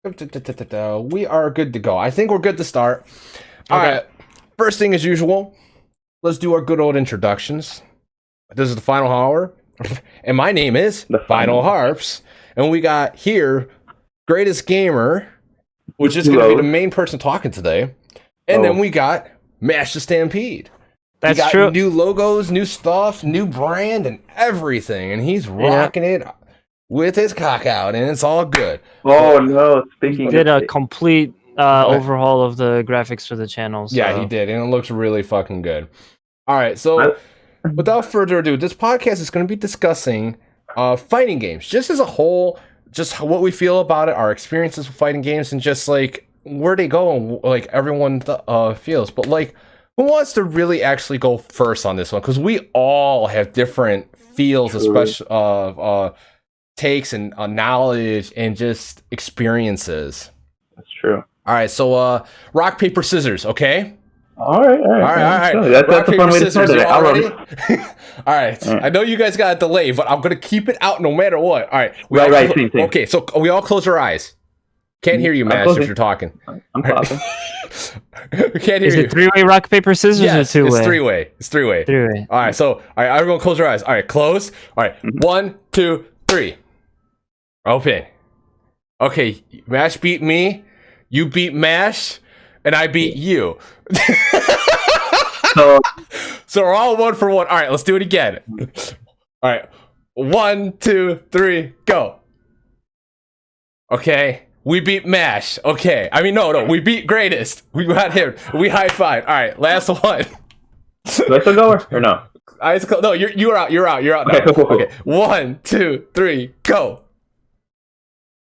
We are good to go. I think we're good to start. All right. First thing as usual, let's do our good old introductions. This is the final hour, and my name is The FinalHarps, and we got here Greatest Gamer, which is going to be the main person talking today, and then we got Mash the Stampede. That's got true. New logos, new stuff, new brand, and everything, and he's rocking it with his cock out, and it's all good. Oh no! Speaking, Did a complete overhaul of the graphics for the channel. So. Yeah, he did, and it looks really fucking good. All right, so without further ado, this podcast is going to be discussing fighting games, just as a whole, just what we feel about it, our experiences with fighting games, and just like where they go and like everyone feels. But like, who wants to really actually go first on this one? Because we all have different feels, especially takes and knowledge and just experiences. That's true. All right, so rock, paper, scissors, okay? All right. That's a fun way to start it. All right. I know you guys got a delay, but I'm going to keep it out no matter what. All right. Same. Okay, so we all close our eyes. Can't hear you, Mash, if you're talking. I'm talking. Can't hear Is you. it three-way rock, paper, scissors or two-way? It's three-way. It's three-way. Three-way. All right, so everyone close your eyes. All right, close. All right, 1, 2, 3. Open. Okay, Mash beat me, you beat Mash, and I beat you. So we're all 1 for 1. All right, let's do it again. All right, 1, 2, 3, go. Okay, we beat Mash. Okay, I mean no, we beat Greatest. We got him. We high five. All right, last one. Do I still go or no? Eyes closed. No, you're out. You're out. Now. Okay, cool. Okay, 1, 2, 3, go.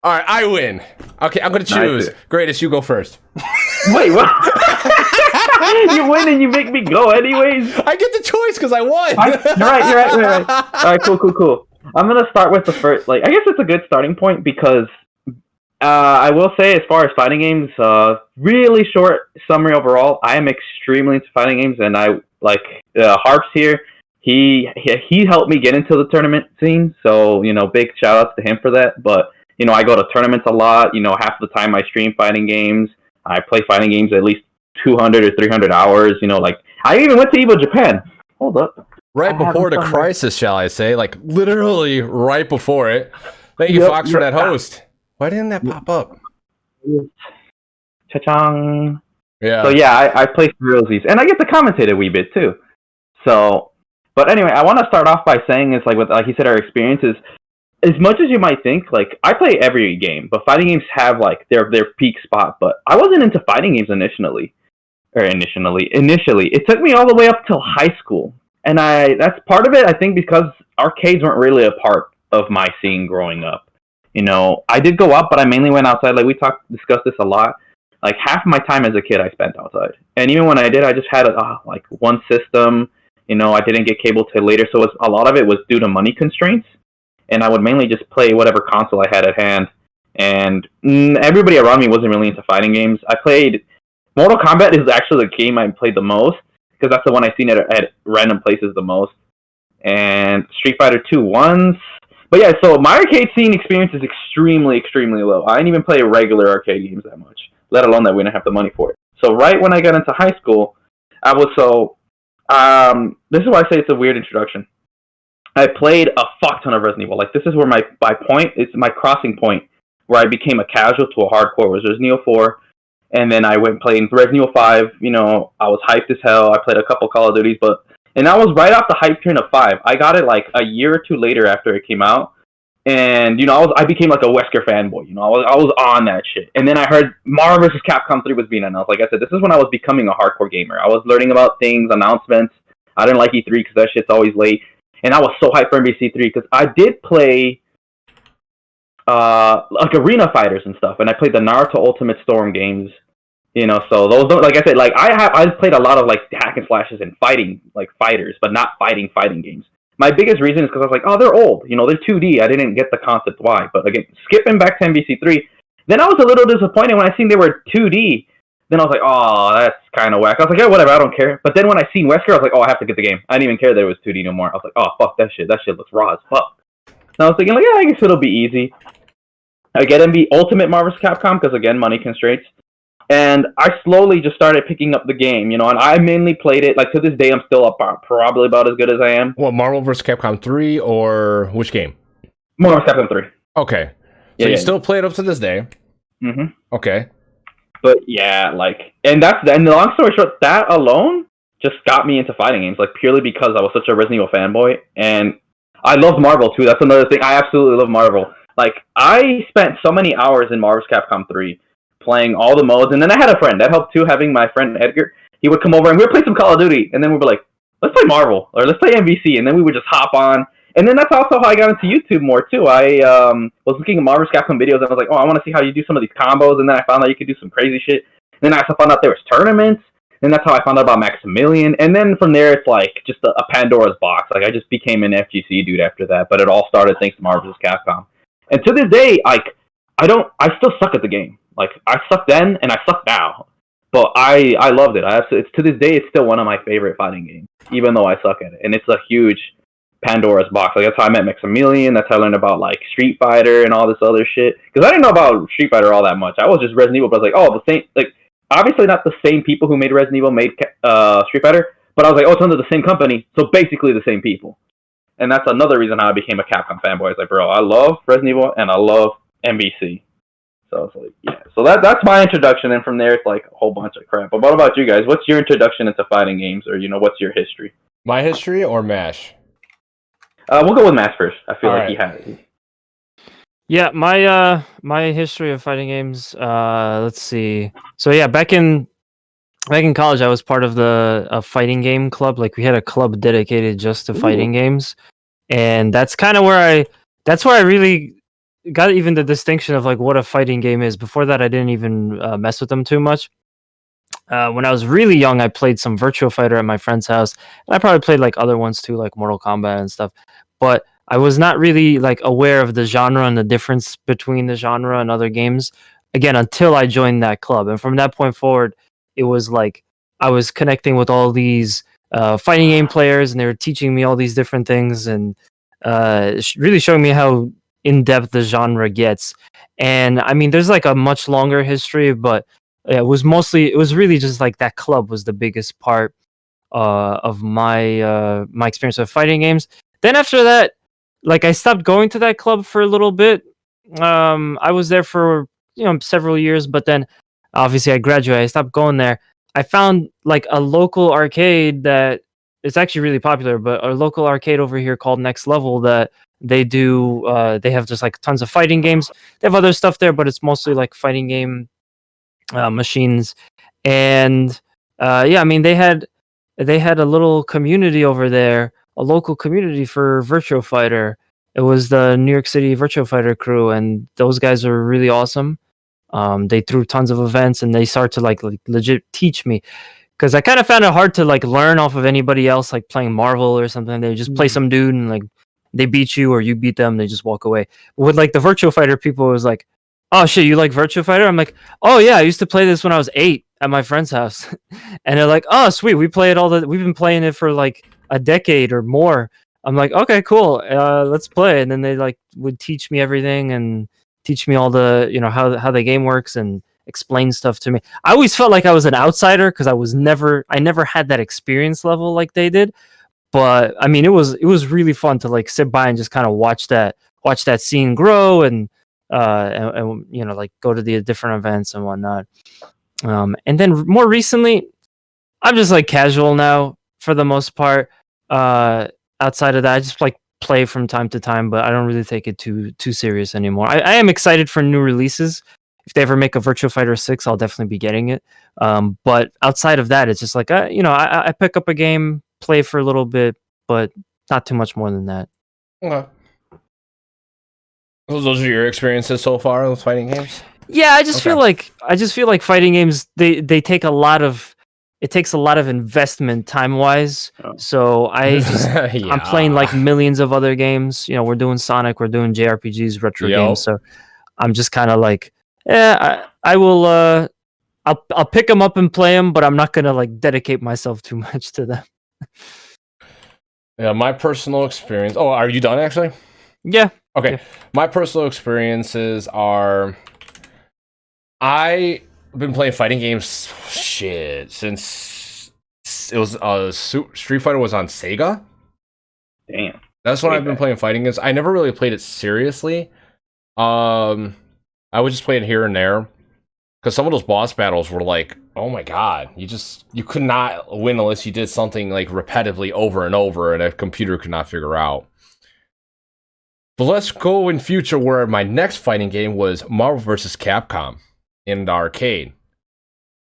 All right, I win. Okay, I'm gonna choose. Nice. Greatest, you go first. Wait, what? You win and you make me go anyways. I get the choice because I won. You're right. All right, cool. I'm gonna start with the first. I guess it's a good starting point because I will say, as far as fighting games, really short summary overall. I am extremely into fighting games, and I like Harps here. He helped me get into the tournament scene, so big shout outs to him for that. But I go to tournaments a lot. Half the time I stream fighting games. I play fighting games at least 200 or 300 hours. I even went to Evo Japan. Hold up. Right before the crisis, shall I say? Like literally right before it. Thank you, Fox, for that host. Why didn't that pop up? Cha-chang. Yeah. So yeah, I play for realsies, and I get to commentate a wee bit too. So, but anyway, I want to start off by saying is like he said, our experiences. As much as you might think, I play every game, but fighting games have their peak spot. But I wasn't into fighting games initially. It took me all the way up till high school, and that's part of it. I think because arcades weren't really a part of my scene growing up. I did go up, but I mainly went outside. We discussed this a lot. Half of my time as a kid I spent outside, and even when I did, I just had one system. I didn't get cable till later, so a lot of it was due to money constraints. And I would mainly just play whatever console I had at hand. And everybody around me wasn't really into fighting games. I played... Mortal Kombat is actually the game I played the most, because that's the one I've seen at random places the most. And Street Fighter 2 once. But yeah, so my arcade scene experience is extremely, extremely low. I didn't even play regular arcade games that much, let alone that we didn't have the money for it. So right when I got into high school, I was so... this is why I say it's a weird introduction. I played a fuck ton of Resident Evil. This is where it's my crossing point where I became a casual to a hardcore was Resident Evil 4. And then I went playing Resident Evil 5. I was hyped as hell. I played a couple Call of Duties, and that was right off the hype train of 5. I got it a year or two later after it came out. And, I became a Wesker fanboy. I was on that shit. And then I heard Marvel vs. Capcom 3 was being announced. Like I said, this is when I was becoming a hardcore gamer. I was learning about things, announcements. I didn't like E3 because that shit's always late. And I was so hyped for NBC3 because I did play arena fighters and stuff, and I played the Naruto Ultimate Storm games. So those don't, like I said, I played a lot of hack and slashes and fighting fighters, but not fighting games. My biggest reason is because I was they're old. They're 2D. I didn't get the concept why. But again, skipping back to NBC3, then I was a little disappointed when I seen they were 2D. Then I was oh, that's kind of whack. I was yeah, whatever, I don't care. But then when I seen Wesker, I was oh, I have to get the game. I didn't even care that it was 2D no more. I was oh, fuck that shit. That shit looks raw as fuck. And I was thinking, yeah, I guess it'll be easy. I get MV Ultimate Marvel's Capcom because again, money constraints. And I slowly just started picking up the game, and I mainly played it. Like to this day, I'm still up probably about as good as I am. What, Marvel vs. Capcom 3 or which game? Marvel vs. Capcom 3. Okay, so you still play it up to this day. Mm-hmm. Okay, but yeah, and the long story short, that alone just got me into fighting games, like purely because I was such a Resident Evil fanboy, and I loved Marvel too. That's another thing. I absolutely love Marvel. Like I spent so many hours in Marvel vs. Capcom 3. Playing all the modes, and then I had a friend that helped too. Having my friend Edgar, he would come over and we'd play some Call of Duty, and then we'd be like, "Let's play Marvel or let's play MVC," and then we would just hop on. And then that's also how I got into YouTube more too. I was looking at Marvel vs. Capcom videos, and I was like, "Oh, I want to see how you do some of these combos." And then I found out you could do some crazy shit. And then I also found out there was tournaments, and that's how I found out about Maximilian. And then from there, it's like just a Pandora's box. Like I just became an FGC dude after that. But it all started thanks to Marvel vs. Capcom. And to this day, I still suck at the game. Like I sucked then and I suck now, but I loved it. It's to this day it's still one of my favorite fighting games, even though I suck at it. And it's a huge Pandora's box. Like that's how I met Maximilian. That's how I learned about like Street Fighter and all this other shit. Because I didn't know about Street Fighter all that much. I was just Resident Evil, but I was like, oh, the same. Like obviously not the same people who made Resident Evil made Street Fighter, but I was like, oh, it's under the same company, so basically the same people. And that's another reason how I became a Capcom fanboy. It's like, bro, I love Resident Evil and I love MVC. So it's like, yeah. So that's my introduction, and from there it's like a whole bunch of crap. But what about you guys? What's your introduction into fighting games, or what's your history? My history or MASH? We'll go with MASH first. I feel all like right. he had it. Yeah, my history of fighting games. Let's see. So yeah, back in college, I was part of a fighting game club. Like we had a club dedicated just to fighting games, and that's kind of where I really got even the distinction of like what a fighting game is. Before that, I didn't even mess with them too much. When I was really young, I played some Virtua Fighter at my friend's house, and I probably played like other ones too, like Mortal Kombat and stuff. But I was not really like aware of the genre and the difference between the genre and other games. Again, until I joined that club, and from that point forward, it was like I was connecting with all these fighting game players, and they were teaching me all these different things, and really showing me how in depth the genre gets. And I mean, there's like a much longer history, but it was really just like that club was the biggest part of my my experience with fighting games. Then after that, like I stopped going to that club for a little bit. I was there for several years, but then obviously I graduated. I stopped going there. I found like a local arcade that it's actually really popular, but a local arcade over here called Next Level that they have just like tons of fighting games. They have other stuff there, but it's mostly like fighting game machines. And yeah, I mean they had a little community over there, a local community for Virtua Fighter. It was the New York City Virtua Fighter crew, and those guys are really awesome. They threw tons of events, and they start to like legit teach me, because I kind of found it hard to like learn off of anybody else, like playing Marvel or something. They just play some dude and like they beat you or you beat them, they just walk away. With like the Virtua Fighter people, it was like, oh shit, you like Virtua Fighter? I'm like, oh yeah, I used to play this when I was 8 at my friend's house. And they're like, oh sweet, we've been playing it for like a decade or more. I'm like, okay, cool, let's play. And then they like would teach me everything and teach me all the how the game works and explain stuff to me. I always felt like I was an outsider because I never had that experience level like they did. But I mean, it was really fun to like sit by and just kind of watch that scene grow and like go to the different events and whatnot. And then more recently, I'm just like casual now for the most part. Outside of that, I just like play from time to time, but I don't really take it too serious anymore. I am excited for new releases. If they ever make a Virtua Fighter 6, I'll definitely be getting it. But outside of that, it's just like I pick up a game, play for a little bit, but not too much more than that. Okay. Those are your experiences so far with fighting games? Yeah, I just feel like fighting games they take it takes a lot of investment time wise. So I'm playing like millions of other games. We're doing Sonic, we're doing JRPGs, retro games. So I'm just kind of like, I will. I'll pick them up and play them, but I'm not gonna like dedicate myself too much to them. Yeah, my personal experience. Oh, are you done actually? Yeah. Okay. Yeah. My personal experiences are I've been playing fighting games since it was Street Fighter was on Sega. Damn. That's when I've been playing fighting games. I never really played it seriously. I would just play it here and there because some of those boss battles were like, oh my god, you could not win unless you did something like repetitively over and over, and a computer could not figure out. But let's go in future where my next fighting game was Marvel vs. Capcom in the arcade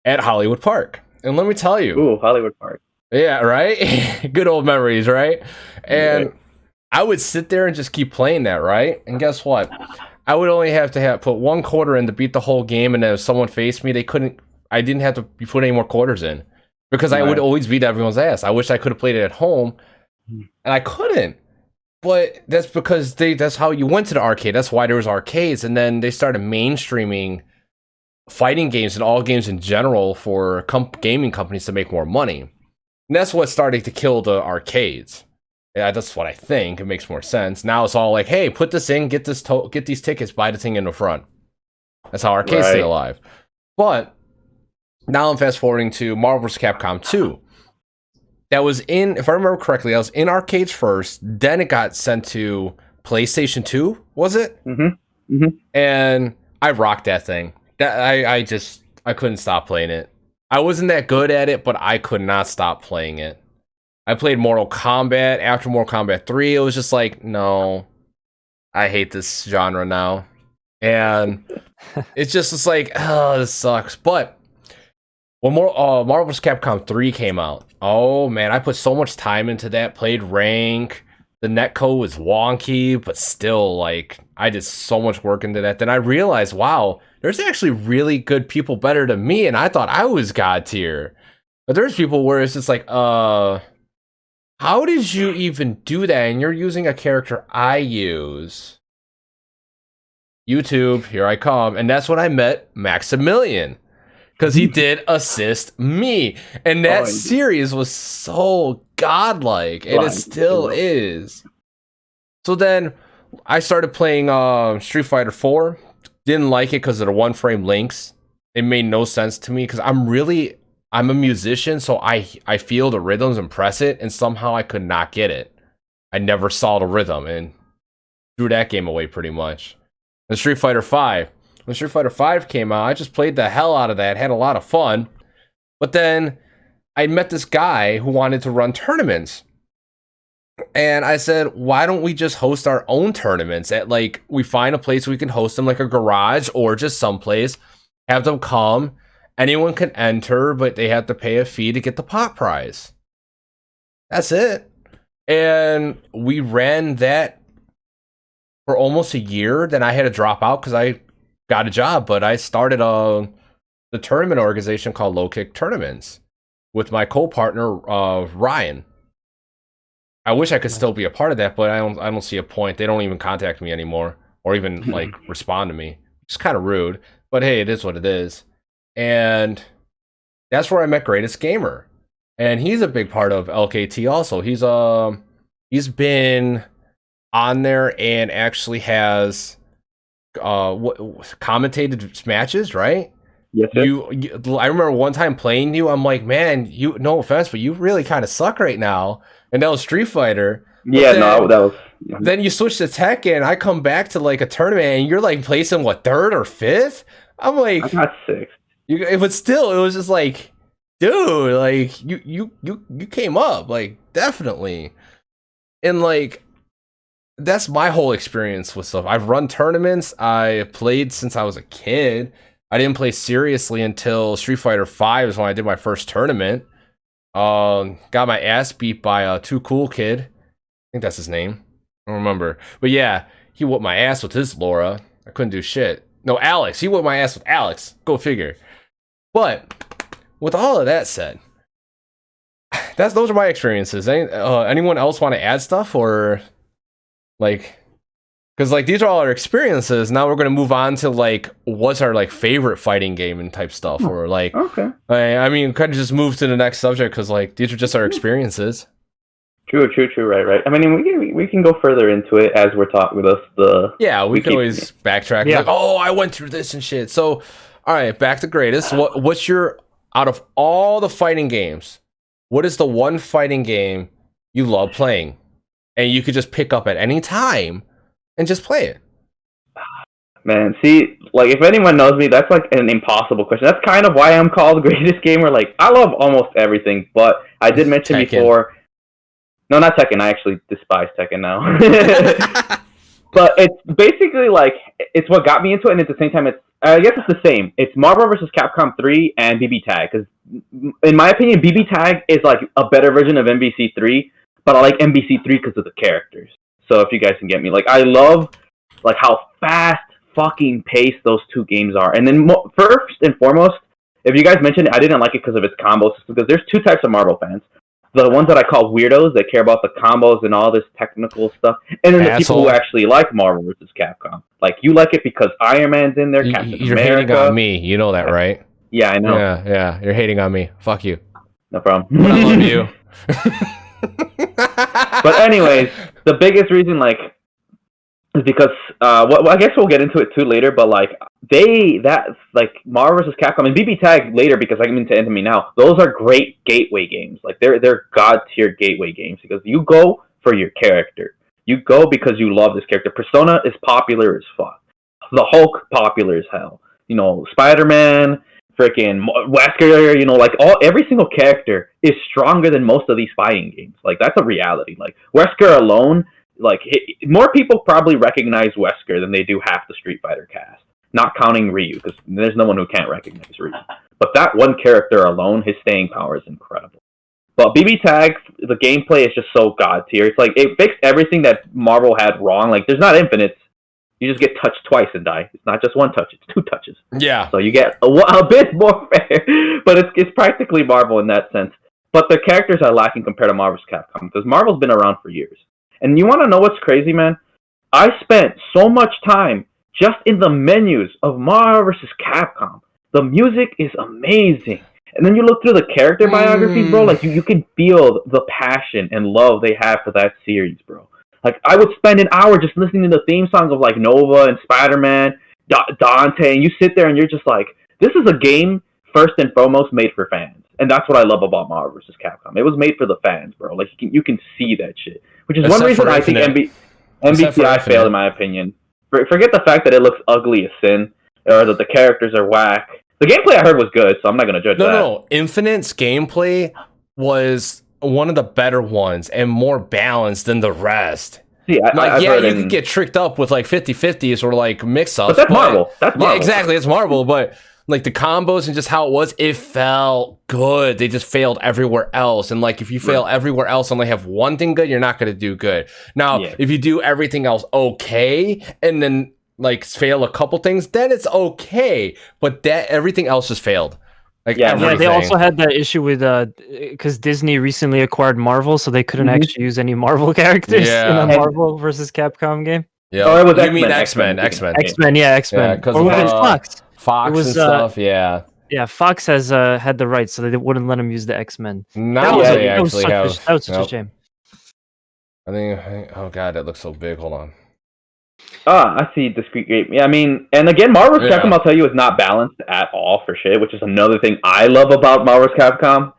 at Hollywood Park. And let me tell you. Ooh, Hollywood Park. Yeah, right? Good old memories, right? And I would sit there and just keep playing that, right? And guess what? I would only have to put one quarter in to beat the whole game, and then if someone faced me, I didn't have to put any more quarters in. Because I would always beat everyone's ass. I wish I could have played it at home, and I couldn't. But that's because that's how you went to the arcade. That's why there was arcades, and then they started mainstreaming fighting games and all games in general for gaming companies to make more money. And that's what started to kill the arcades. Yeah, that's what I think. It makes more sense. Now it's all like, hey, put this in, get these tickets, buy the thing in the front. That's how arcades stay alive. But now I'm fast forwarding to Marvel vs. Capcom 2. That was if I remember correctly, that was in arcades first. Then it got sent to PlayStation 2, was it? Mm-hmm. Mm-hmm. And I rocked that thing. I couldn't stop playing it. I wasn't that good at it, but I could not stop playing it. I played Mortal Kombat. After Mortal Kombat 3, it was just like, no, I hate this genre now. And it's like, oh, this sucks. But when Marvel vs. Capcom 3 came out, oh man, I put so much time into that, played rank. The netcode was wonky, but still, like, I did so much work into that. Then I realized, wow, there's actually really good people better than me, and I thought I was God tier. But there's people where it's just like, how did you even do that? And you're using a character I use. YouTube, here I come. And that's when I met Maximilian. Because he did assist me. And that series was so godlike. And it still is. So then I started playing Street Fighter 4. Didn't like it because of the one-frame links. It made no sense to me because I'm a musician, so I feel the rhythms and press it, and somehow I could not get it. I never saw the rhythm and threw that game away pretty much. And Street Fighter 5. When Street Fighter 5 came out, I just played the hell out of that, had a lot of fun. But then I met this guy who wanted to run tournaments. And I said, why don't we just host our own tournaments at, like, we find a place we can host them, like a garage or just someplace, have them come. Anyone can enter, but they have to pay a fee to get the pot prize. That's it. And we ran that for almost a year. Then I had to drop out because I got a job, but I started the tournament organization called Low Kick Tournaments with my co-partner Ryan. I wish I could still be a part of that, but I don't see a point. They don't even contact me anymore or even like respond to me. It's kind of rude, but hey, it is what it is. And that's where I met Greatest Gamer, and he's a big part of LKT also. He's been on there and actually has commentated matches, right? Yes. I remember one time playing you. I'm like, man, you, no offense, but you really kind of suck right now. And that was Street Fighter. Yeah, that was. Yeah. Then you switch to Tekken. I come back to like a tournament, and you're like placing what, 3rd or 5th? I'm like, I got 6th. But still, it was just like, dude, like you came up, like, definitely. And like, that's my whole experience with stuff. I've run tournaments. I played since I was a kid. I didn't play seriously until Street Fighter 5 is when I did my first tournament. Got my ass beat by a Too Cool Kid. I think that's his name. I don't remember. But yeah, he whooped my ass with his Laura. I couldn't do shit. No, Alex. He whooped my ass with Alex. Go figure. But with all of that said, those are my experiences. Anyone else want to add stuff, or like, because like these are all our experiences. Now we're gonna move on to like what's our like favorite fighting game and type stuff, or like, okay. I mean, kind of just move to the next subject because like these are just our experiences. True. Right. I mean, we can go further into it as we're talking with us. We can always backtrack. Yeah. Like, oh, I went through this and shit. So, all right, back to greatest. What's your out of all the fighting games? What is the one fighting game you love playing, and you could just pick up at any time and just play it? Man, see, like if anyone knows me, that's like an impossible question. That's kind of why I'm called the greatest gamer. Like I love almost everything, but I did mention Tekken. before. No, not Tekken. I actually despise Tekken now. But it's basically like it's what got me into it, and at the same time, I guess it's the same. It's Marvel vs. Capcom 3 and BB Tag, because in my opinion, BB Tag is like a better version of MVC3, but I like MVC3 because of the characters. So if you guys can get me, like I love like how fast fucking paced those two games are. And then first and foremost, if you guys mentioned it, I didn't like it because of its combo system, because there's two types of Marvel fans. The ones that I call weirdos that care about the combos and all this technical stuff, and then the people who actually like Marvel vs. Capcom. Like you like it because Iron Man's in there, Captain America. You're hating on me, you know that, right? Yeah, I know. Yeah, you're hating on me. Fuck you. No problem. But I love you. But anyways, the biggest reason, like, is because well, I guess we'll get into it too later. But like like Marvel vs. Capcom and BB Tag later, because I'm into Enemy now. Those are great gateway games. Like they're god tier gateway games, because you go for your character. You go because you love this character. Persona is popular as fuck. The Hulk popular as hell. You know, Spider-Man, freaking Wesker. You know, like every single character is stronger than most of these fighting games. Like that's a reality. Like Wesker alone. Like more people probably recognize Wesker than they do half the Street Fighter cast, not counting Ryu, because there's no one who can't recognize Ryu. But that one character alone, his staying power is incredible. But BB Tag, the gameplay is just so god tier. It's like it fixed everything that Marvel had wrong. Like there's not infinites. You just get touched twice and die. It's not just one touch; it's two touches. Yeah. So you get a bit more fair, but it's practically Marvel in that sense. But the characters are lacking compared to Marvel's Capcom, because Marvel's been around for years. And you want to know what's crazy, man? I spent so much time just in the menus of Marvel vs. Capcom. The music is amazing. And then you look through the character biographies, bro, like you can feel the passion and love they have for that series, bro. Like I would spend an hour just listening to the theme songs of like Nova and Spider-Man, Dante, and you sit there and you're just like, this is a game first and foremost made for fans. And that's what I love about Marvel vs. Capcom. It was made for the fans, bro. Like you can see that shit. Which is one reason I think MVCI failed, in my opinion. Forget the fact that it looks ugly as sin, or that the characters are whack. The gameplay I heard was good, so I'm not going to judge that. No. Infinite's gameplay was one of the better ones and more balanced than the rest. See, you could get tricked up with like 50-50s or like mix-ups. But that's Marvel. That's Marvel. Yeah, exactly. It's Marvel, but like the combos and just how it was, it felt good. They just failed everywhere else. And like if you fail everywhere else and only have one thing good, you're not going to do good. Now, if you do everything else okay and then like fail a couple things, then it's okay. But that everything else just failed. Like they also had that issue with because Disney recently acquired Marvel, so they couldn't actually use any Marvel characters in a Marvel vs. Capcom game. Yeah, oh, it was you mean X-Men. X-Men, X-Men. Or was it Fox? Fox and stuff, yeah. Yeah, Fox has had the rights, so they wouldn't let him use the X-Men. That was such a shame. I think, oh god, that looks so big. Hold on. I see discrete game. Yeah, I mean, and again, Marvel's Capcom, I'll tell you, is not balanced at all for shit, which is another thing I love about Marvel's Capcom.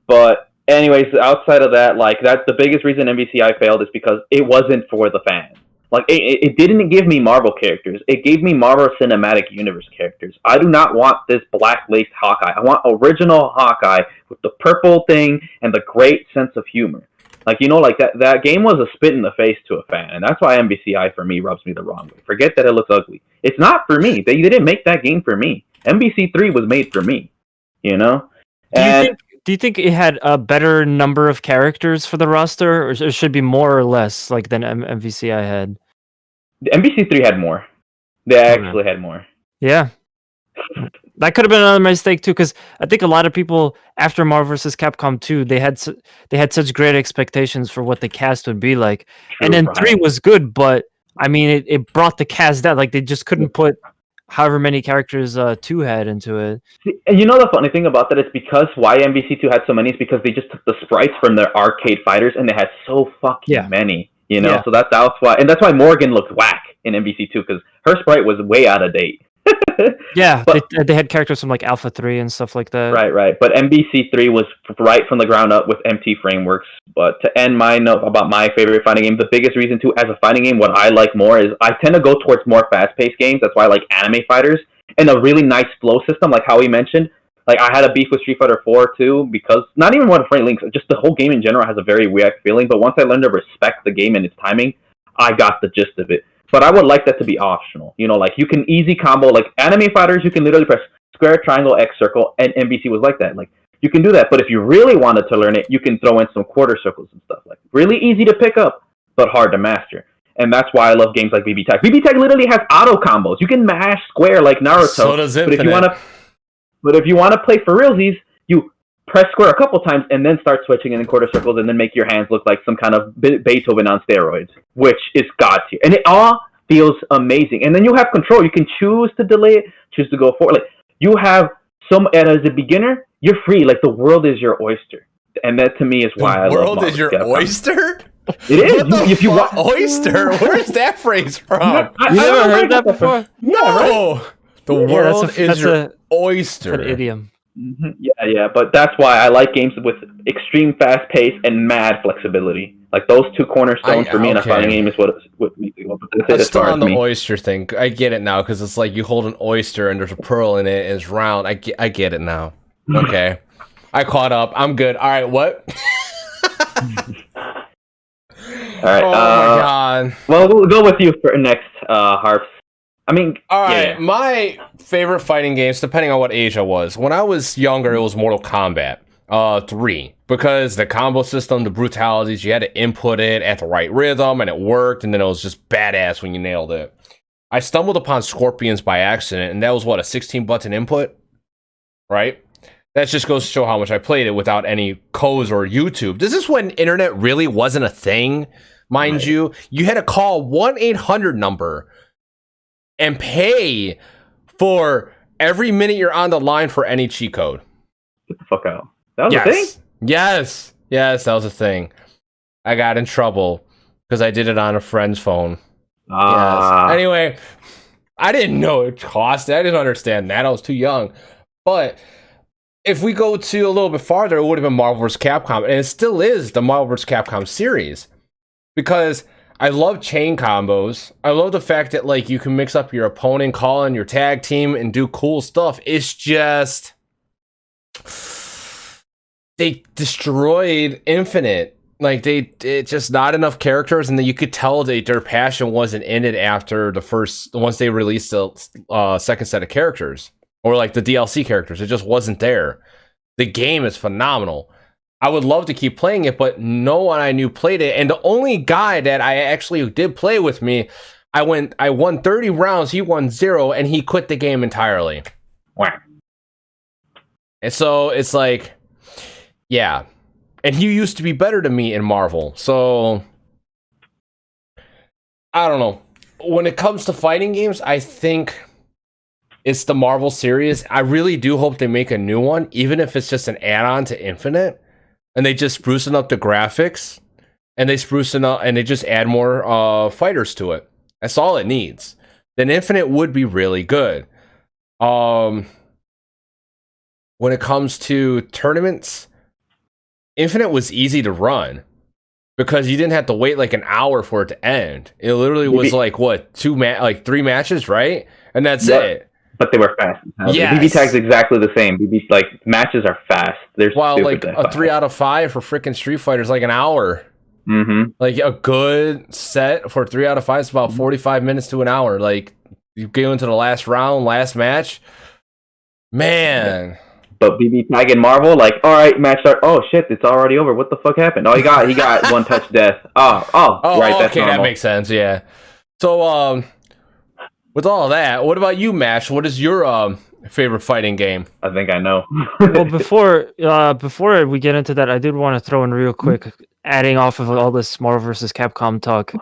But anyways, outside of that, like that's the biggest reason MVCI failed is because it wasn't for the fans. Like, it didn't give me Marvel characters. It gave me Marvel Cinematic Universe characters. I do not want this black-laced Hawkeye. I want original Hawkeye with the purple thing and the great sense of humor. Like, you know, like that game was a spit in the face to a fan. And that's why MVCI, for me, rubs me the wrong way. Forget that it looks ugly. It's not for me. They didn't make that game for me. MVC3 was made for me, you know? Do you think it had a better number of characters for the roster, or it should be more or less like than MVCI had? MVC3 had more. They actually had more. Yeah. That could have been another mistake too, because I think a lot of people after Marvel vs. Capcom 2, they had such great expectations for what the cast would be like. True, and then 3 was good, but I mean it brought the cast down. Like they just couldn't put however many characters 2 had into it. And you know the funny thing about that is because why MVC2 had so many is because they just took the sprites from their arcade fighters and they had so fucking many. You know, so that's why, and that's why Morgan looked whack in MVC2 because her sprite was way out of date. But they had characters from like Alpha 3 and stuff like that. Right. But MVC3 was right from the ground up with MT frameworks. But to end my note about my favorite fighting game, the biggest reason too, as a fighting game, what I like more is I tend to go towards more fast-paced games. That's why I like anime fighters and a really nice flow system, like how he mentioned. Like I had a beef with Street Fighter 4 too, because not even one Frank Links, just the whole game in general has a very weird feeling. But once I learned to respect the game and its timing, I got the gist of it. But I would like that to be optional. You know, like you can easy combo like anime fighters. You can literally press square, triangle, X, circle, and MVC was like that. Like you can do that. But if you really wanted to learn it, you can throw in some quarter circles and stuff. Like really easy to pick up, but hard to master. And that's why I love games like BB Tag. BB Tag literally has auto combos. You can mash square like Naruto. So does Infinite. But if you want to play for realsies, you press square a couple times and then start switching in quarter circles and then make your hands look like some kind of Beethoven on steroids, which is god tier. And it all feels amazing. And then you have control. You can choose to delay it, choose to go forward. Like you have and as a beginner, you're free. Like the world is your oyster. And that to me is why I love the world is your oyster? It is. If you want oyster, where's that phrase from? You never heard that before? No. Right? The world is your oyster. An idiom. Mm-hmm. Yeah, but that's why I like games with extreme fast pace and mad flexibility. Like those two cornerstones for me in a fighting game is what makes it go. It's still on the oyster thing. I get it now because it's like you hold an oyster and there's a pearl in it and it's round. I get it now. Okay, I caught up. I'm good. All right, what? All right. Oh my god. Well, we'll go with you for next, Harps. I mean, all right. My favorite fighting games, depending on what age I was. When I was younger, it was Mortal Kombat 3 because the combo system, the brutalities, you had to input it at the right rhythm, and it worked. And then it was just badass when you nailed it. I stumbled upon Scorpions by accident, and that was what, a 16-button input, right? That just goes to show how much I played it without any codes or YouTube. This is when internet really wasn't a thing, mind you. You had to call 1-800 number and pay for every minute you're on the line for any cheat code. Get the fuck out. That was a thing? Yes, that was a thing. I got in trouble because I did it on a friend's phone. Yes. Anyway, I didn't know it cost. I didn't understand that. I was too young. But if we go to a little bit farther, it would have been Marvel vs. Capcom. And it still is the Marvel vs. Capcom series. Because I love chain combos. I love the fact that like you can mix up your opponent, call in your tag team, and do cool stuff. It's just they destroyed Infinite. Like it's just not enough characters, and then you could tell that their passion wasn't in it after once they released the second set of characters or like the DLC characters. It just wasn't there. The game is phenomenal. I would love to keep playing it, but no one I knew played it. And the only guy that I actually did play with me, I won 30 rounds, he won 0, and he quit the game entirely. Wow. And so it's like, yeah. And he used to be better than me in Marvel. So I don't know. When it comes to fighting games, I think it's the Marvel series. I really do hope they make a new one, even if it's just an add-on to Infinite. And they just sprucing up the graphics, and they just add more fighters to it. That's all it needs. Then Infinite would be really good. When it comes to tournaments, Infinite was easy to run because you didn't have to wait like an hour for it to end. It literally was like what 3 matches, right? And that's it. But they were fast. Yeah, BB Tag's exactly the same. BB matches are fast. There's like a 3 out of 5 for freaking Street Fighter is like an hour. Mm-hmm. Like a good set for 3 out of 5 is about 45 minutes to an hour. Like you go into the last round, last match, man. But BB Tag and Marvel, like, all right, match start. Oh shit, it's already over. What the fuck happened? Oh, he got one touch death. Oh, right, that's okay, normal. that makes sense. Yeah. So with all that, what about you, Mash? What is your favorite fighting game? I think I know. Well, before we get into that, I did want to throw in real quick, adding off of all this Marvel vs. Capcom talk.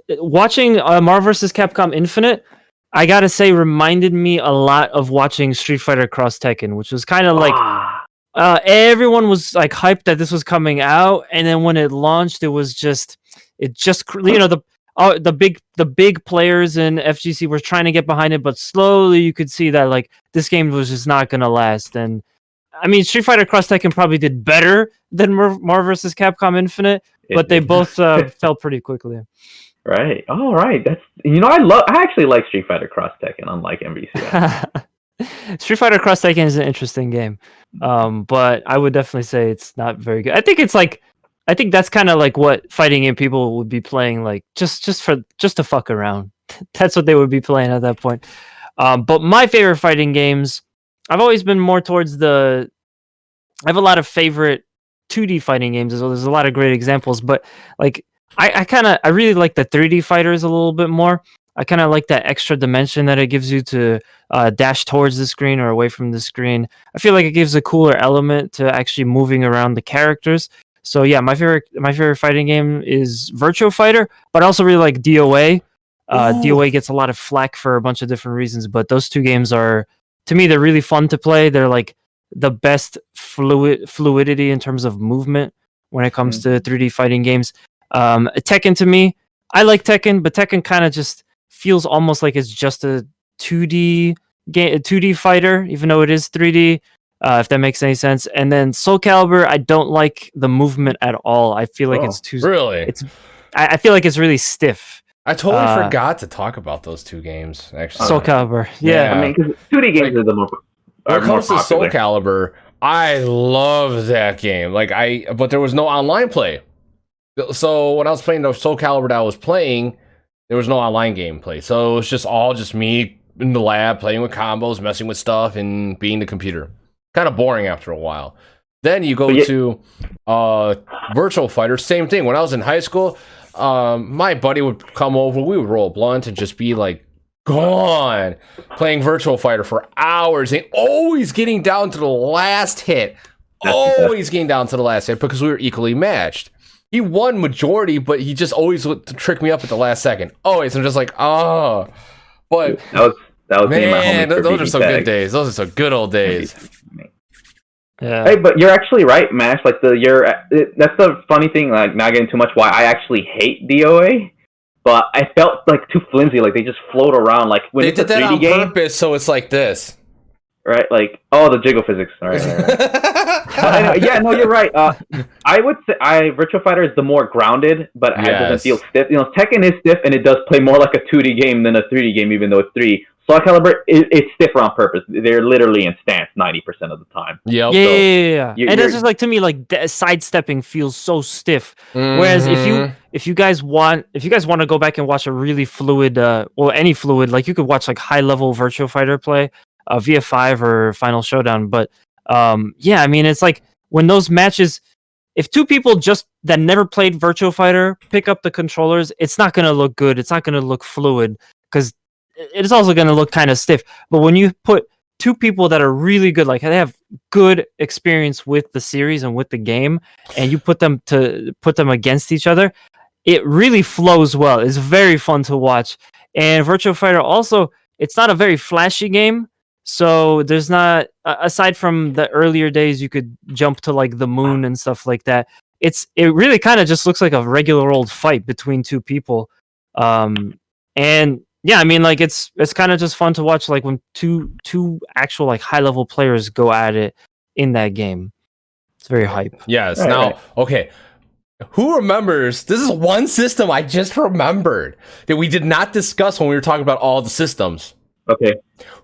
Watching Marvel vs. Capcom Infinite, I gotta say, reminded me a lot of watching Street Fighter Cross Tekken, which was kind of like everyone was like hyped that this was coming out, and then when it launched, the big players in FGC were trying to get behind it, but slowly you could see that like this game was just not gonna last. And I mean, Street Fighter Cross Tekken probably did better than Marvel vs. Capcom Infinite, but they both fell pretty quickly. Right. Oh, right. That's I actually like Street Fighter Cross Tekken, unlike MVC. Street Fighter Cross Tekken is an interesting game, but I would definitely say it's not very good. I think that's kind of like what fighting game people would be playing, like just to fuck around. That's what they would be playing at that point. But my favorite fighting games, I've always been more towards I have a lot of favorite 2D fighting games as well. There's a lot of great examples, but like I really like the 3D fighters a little bit more. I kind of like that extra dimension that it gives you to dash towards the screen or away from the screen. I feel like it gives a cooler element to actually moving around the characters. So yeah, my favorite fighting game is Virtua Fighter, but I also really like DOA. DOA gets a lot of flack for a bunch of different reasons, but those two games are, to me, they're really fun to play. They're like the best fluidity in terms of movement when it comes to 3D fighting games. Tekken, to me, I like Tekken, but Tekken kind of just feels almost like it's just a 2D game, a 2D fighter, even though it is 3D. If that makes any sense. And then Soul Calibur, I don't like the movement at all. I feel like it's too. Really? I feel like it's really stiff. I totally forgot to talk about those two games. Actually, Soul Calibur. Yeah. I mean, because 2D games are the more. When it comes to Soul Calibur, I love that game. But there was no online play. So when I was playing the Soul Calibur that I was playing, there was no online gameplay. So it was just me in the lab playing with combos, messing with stuff, and being the computer. Kind of boring after a while. Then you go to Virtual Fighter, same thing. When I was in high school, my buddy would come over, we would roll a blunt and just be like gone playing Virtual Fighter for hours and always getting down to the last hit. Always getting down to the last hit because we were equally matched. He won majority, but he just always would trick me up at the last second. Always. I'm just like, oh. But that was man, those are some good days. Those are some good old days. Yeah. Hey, but you're actually right, Mash. Like that's the funny thing. Like, not getting too much. Why I actually hate DOA, but I felt like too flimsy. Like they just float around. Like when they it's did a 3D that on game, purpose, so it's like this, right? Like the jiggle physics. All right. Anyway, yeah, no, you're right. I would say Virtua Fighter is the more grounded, but it doesn't feel stiff. Tekken is stiff, and it does play more like a 2D game than a 3D game, even though it's 3D. Soul Calibur, it's stiffer on purpose. They're literally in stance 90% of the time. Yep. Yeah. And it's just like, to me, like sidestepping feels so stiff. Whereas if you guys want to go back and watch a really fluid, any fluid, like you could watch like high level Virtua Fighter play, VF5 or Final Showdown. But I mean, it's like when those matches, if two people just that never played Virtua Fighter pick up the controllers, it's not gonna look good. It's not gonna look fluid because it is also going to look kind of stiff. But when you put two people that are really good, like they have good experience with the series and with the game, and you put them against each other, it really flows well. It's very fun to watch. And Virtua Fighter also, it's not a very flashy game. So there's not, aside from the earlier days, you could jump to like the moon and stuff like that. It really kind of just looks like a regular old fight between two people. And yeah, I mean, like it's kind of just fun to watch, like when two actual like high level players go at it in that game. It's very hype. Yes. Right. Okay. Who remembers? This is one system I just remembered that we did not discuss when we were talking about all the systems. Okay.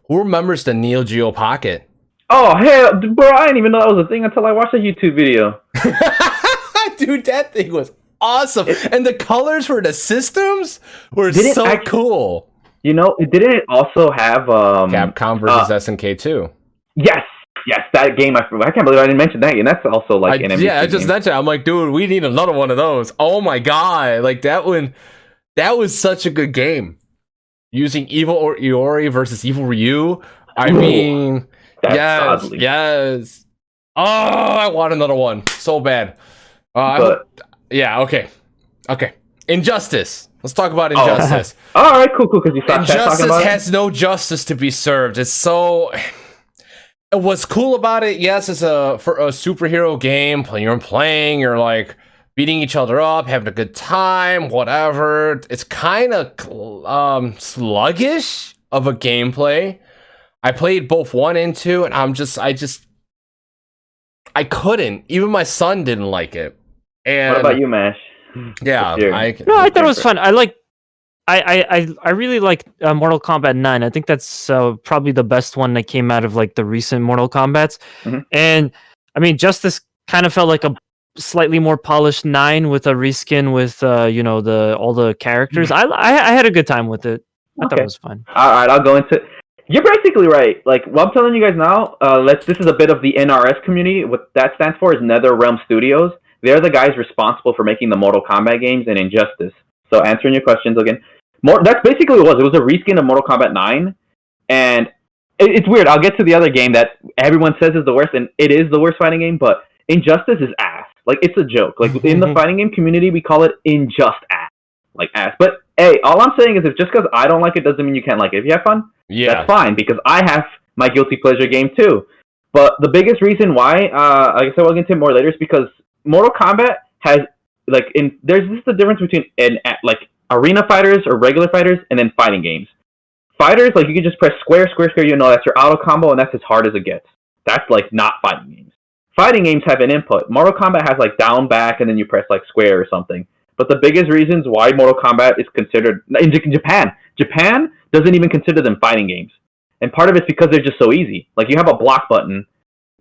Who remembers the Neo Geo Pocket? Oh hell, bro! I didn't even know that was a thing until I watched a YouTube video. Dude, that thing was awesome, and the colors for the systems were cool. Didn't it also have Capcom versus SNK 2? Yes, that game. I can't believe I didn't mention that game. That's also like an MVC I just mentioned. I'm like, dude, we need another one of those. Oh my god, like that one. That was such a good game. Using Evil or Iori versus Evil Ryu. I mean, yes. Oh, I want another one so bad. Okay. Injustice. Let's talk about Injustice. All right, cool, because you stopped talking Injustice about has no justice to be served. It's so. What's cool about it? Yes, it's for a superhero game. You're like beating each other up, having a good time, whatever. It's kind of sluggish of a gameplay. I played both 1 and 2, and I couldn't. Even my son didn't like it. And what about you, Mash? Yeah, I thought it was fun. I really like Mortal Kombat 9. I think that's probably the best one that came out of like the recent Mortal Kombats. Mm-hmm. And I mean, Justice kind of felt like a slightly more polished 9 with a reskin with all the characters. I had a good time with it. I thought it was fun. All right, I'll go into. You're basically right. Like what I'm telling you guys now. This is a bit of the NRS community. What that stands for is NetherRealm Studios. They're the guys responsible for making the Mortal Kombat games and Injustice. So answering your questions again, that's basically what it was. It was a reskin of Mortal Kombat 9, and it's weird. I'll get to the other game that everyone says is the worst, and it is the worst fighting game. But Injustice is ass. Like it's a joke. Like in the fighting game community, we call it Injust ass, like ass. But hey, all I'm saying is, if just because I don't like it doesn't mean you can't like it. If you have fun, that's fine, because I have my guilty pleasure game too. But the biggest reason why, like I said, we'll get into more later, is because Mortal Kombat has there's just the difference between arena fighters or regular fighters and then fighting games. Fighters, like you can just press square, that's your auto combo, and that's as hard as it gets. That's like not fighting games. Fighting games have an input. Mortal Kombat has like down, back, and then you press like square or something. But the biggest reasons why Mortal Kombat is considered in Japan doesn't even consider them fighting games, and part of it's because they're just so easy. Like you have a block button.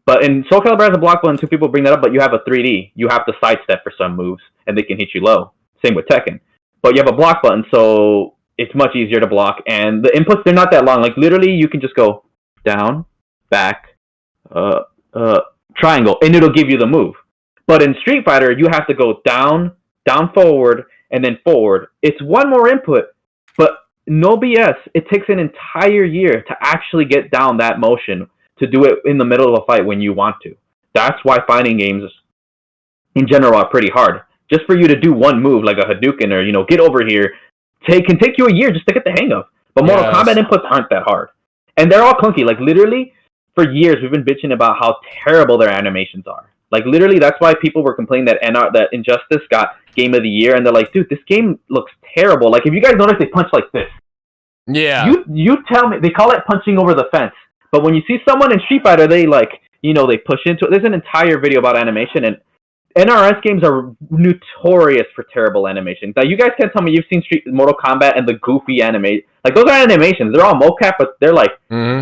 But in Soul Calibur has a block button, 2 people bring that up, but you have a 3D. You have to sidestep for some moves, and they can hit you low. Same with Tekken. But you have a block button, so it's much easier to block. And the inputs, they're not that long. Like, literally, you can just go down, back, triangle, and it'll give you the move. But in Street Fighter, you have to go down, forward, and then forward. It's one more input, but no BS. It takes an entire year to actually get down that motion, to do it in the middle of a fight when you want to. That's why fighting games in general are pretty hard. Just for you to do one move like a Hadouken or, get over here, can take you a year just to get the hang of. But Mortal Kombat inputs aren't that hard. And they're all clunky. Like literally, for years we've been bitching about how terrible their animations are. Like literally, that's why people were complaining that Injustice got Game of the Year, and they're like, dude, this game looks terrible. Like if you guys notice, they punch like this. Yeah. You tell me, they call it punching over the fence. But when you see someone in Street Fighter, they they push into it. There's an entire video about animation, and NRS games are notorious for terrible animation. Now, you guys can't tell me you've seen Mortal Kombat and the goofy animation. Like, those are animations. They're all mocap, but they're,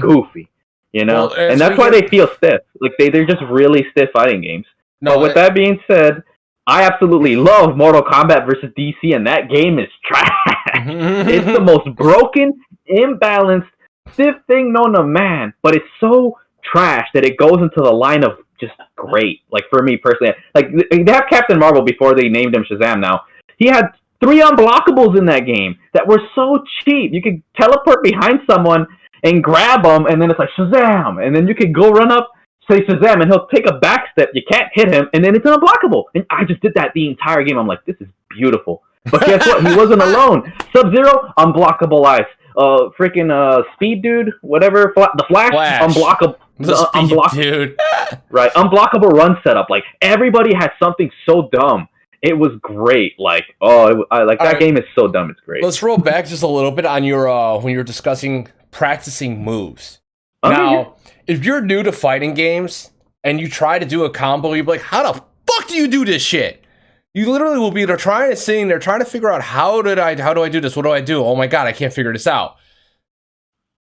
goofy, Well, and that's why they feel stiff. Like, they're just really stiff fighting games. No, but with that being said, I absolutely love Mortal Kombat versus DC, and that game is trash. It's the most broken, imbalanced, stiff thing known to man, but it's so trash that it goes into the line of just great. Like for me personally, like they have Captain Marvel before they named him Shazam. Now he had 3 unblockables in that game that were so cheap. You could teleport behind someone and grab them, and then it's like Shazam, and then you could go run up, say Shazam, and he'll take a back step. You can't hit him, and then it's an unblockable. And I just did that the entire game. I'm like, this is beautiful. But guess what? He wasn't alone. Sub-Zero, unblockable ice. Speed Dude, whatever, the Flash. Unblockable. Dude. Right, unblockable run setup. Like, everybody had something so dumb. It was great. Like, that game is so dumb, it's great. Let's roll back just a little bit on your, when you're discussing practicing moves. Now, if you're new to fighting games, and you try to do a combo, you'll be like, how the fuck do you do this shit? You literally will be trying to figure out how do I do this? What do I do? Oh my god, I can't figure this out.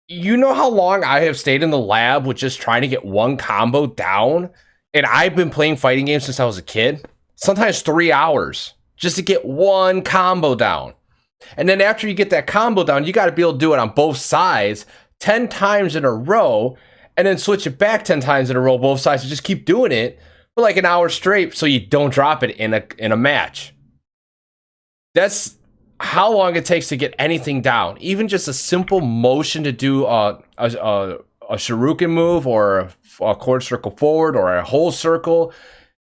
You know how long I have stayed in the lab with just trying to get one combo down? And I've been playing fighting games since I was a kid. Sometimes 3 hours just to get one combo down. And then after you get that combo down, you got to be able to do it on both sides 10 times in a row, and then switch it back 10 times in a row, both sides, and just keep doing it for like an hour straight so you don't drop it in a match. That's how long it takes to get anything down. Even just a simple motion to do a shuriken move or a quarter circle forward or a whole circle,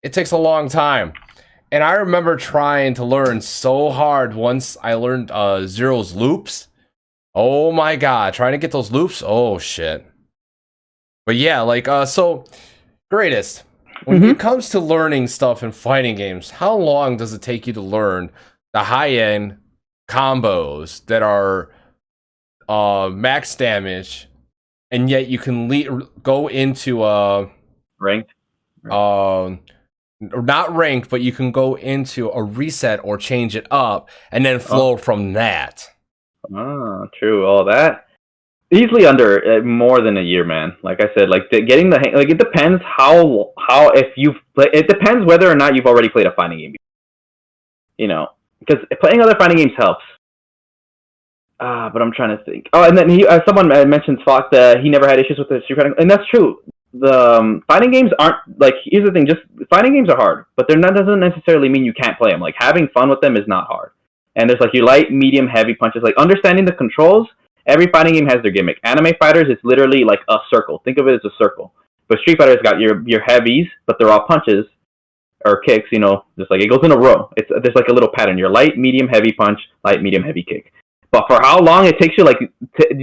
it takes a long time. And I remember trying to learn so hard once I learned Zero's loops. Oh my god, trying to get those loops. Oh shit. But yeah, like so greatest. When it comes to learning stuff in fighting games, how long does it take you to learn the high-end combos that are max damage, and yet you can go into ranked? Not ranked, but you can go into a reset or change it up and then flow from that. Oh, true. All that easily under more than a year, man. Like I said, like getting the hang, like it depends how if you've it depends whether or not you've already played a fighting game. You know, because playing other fighting games helps. But I'm trying to think. Oh, and then someone mentioned Spock that he never had issues with the Street Fighter, and that's true. The fighting games aren't like. Here's the thing: just fighting games are hard, but that doesn't necessarily mean you can't play them. Like having fun with them is not hard. And there's like your light, medium, heavy punches. Like understanding the controls. Every fighting game has their gimmick. Anime Fighters is literally like a circle. Think of it as a circle. But Street Fighter's got your heavies, but they're all punches or kicks. You know, just like it goes in a row. There's like a little pattern. Your light, medium, heavy punch, light, medium, heavy kick. But for how long it takes you, like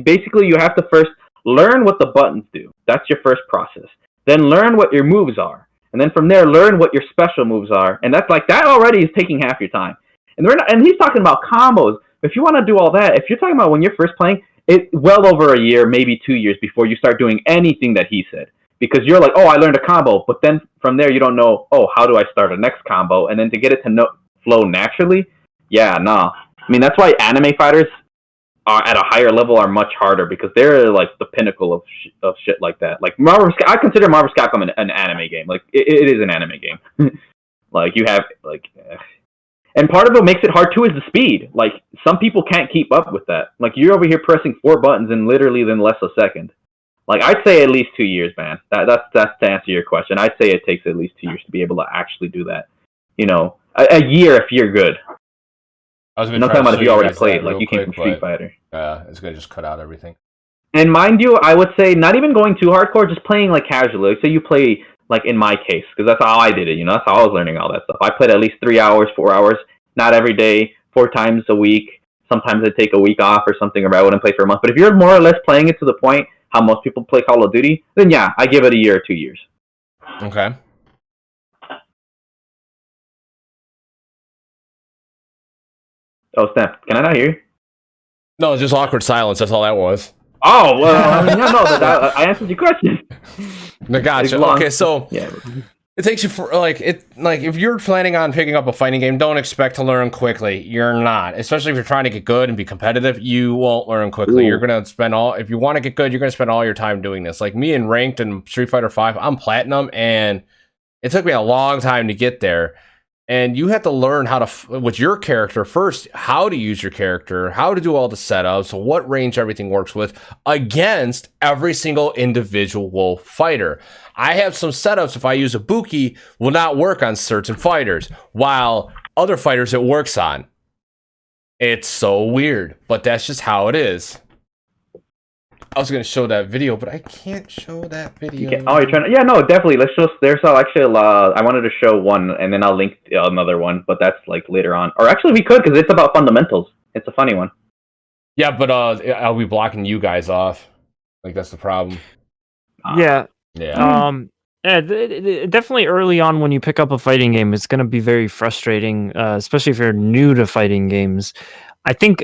basically you have to first learn what the buttons do. That's your first process. Then learn what your moves are, and then from there learn what your special moves are. And that's like that already is taking half your time. And he's talking about combos. If you want to do all that, if you're talking about when you're first playing, it's well over a year, maybe 2 years before you start doing anything that he said. Because you're like, oh, I learned a combo, but then from there you don't know, oh, how do I start a next combo? And then to get it to flow naturally, yeah, nah. I mean, that's why anime fighters are at a higher level are much harder because they're like the pinnacle of shit like that. Like I consider Marvel Capcom an anime game. Like it is an anime game. Like you have like. And part of what makes it hard too is the speed. Like some people can't keep up with that. Like you're over here pressing 4 buttons in literally than less a second. Like I'd say at least 2 years, man. That's to answer your question. I'd say it takes at least 2 years to be able to actually do that. You know, a year if you're good. I'm not talking about if you already played. Like you came from Street Fighter. It's gonna just cut out everything. And mind you, I would say not even going too hardcore, just playing like casually. Like, say you play. Like in my case, because that's how I did it, you know, that's how I was learning all that stuff. I played at least 3 hours, 4 hours, not every day, 4 times a week. Sometimes I'd take a week off or something, or I wouldn't play for a month. But if you're more or less playing it to the point how most people play Call of Duty, then yeah, I give it a year or 2 years. Okay. Oh, snap. Can I not hear you? No, just awkward silence. That's all that was. Oh, well, I mean, no, but I answered your question. I gotcha. Okay, so yeah. It takes you for like if you're planning on picking up a fighting game, don't expect to learn quickly. You're not, especially if you're trying to get good and be competitive. You won't learn quickly. Ooh. You're gonna spend if you want to get good, you're gonna spend all your time doing this. Like me in ranked and Street Fighter V, I'm platinum, and it took me a long time to get there. And you have to learn how to, with your character first, how to use your character, how to do all the setups, what range everything works with against every single individual fighter. I have some setups, if I use a Buki, will not work on certain fighters, while other fighters it works on. It's so weird, but that's just how it is. I was going to show that video, but I can't show that video. You're trying to... Yeah, no, definitely. Let's show... There's actually I wanted to show one, and then I'll link another one, but that's like later on. Or actually, we could, because it's about fundamentals. It's a funny one. Yeah, but I'll be blocking you guys off. Like, that's the problem. Yeah. Yeah. Definitely early on when you pick up a fighting game, it's going to be very frustrating, especially if you're new to fighting games. I think...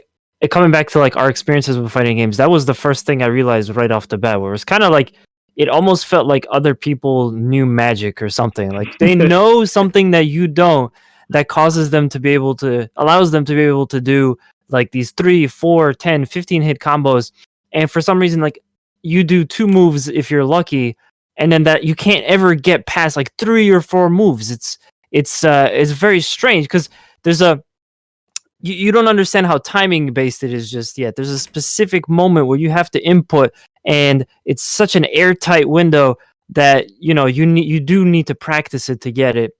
coming back to like our experiences with fighting games, that was the first thing I realized right off the bat, where it was kind of like it almost felt like other people knew magic or something. Like they know something that you don't, that allows them to be able to do like these 3, 4, 10, 15 hit combos. And for some reason, like you do 2 moves if you're lucky, and then that you can't ever get past like 3 or 4 moves. It's very strange because there's you don't understand how timing based it is just yet. There's a specific moment where you have to input, and it's such an airtight window that you do need to practice it to get it.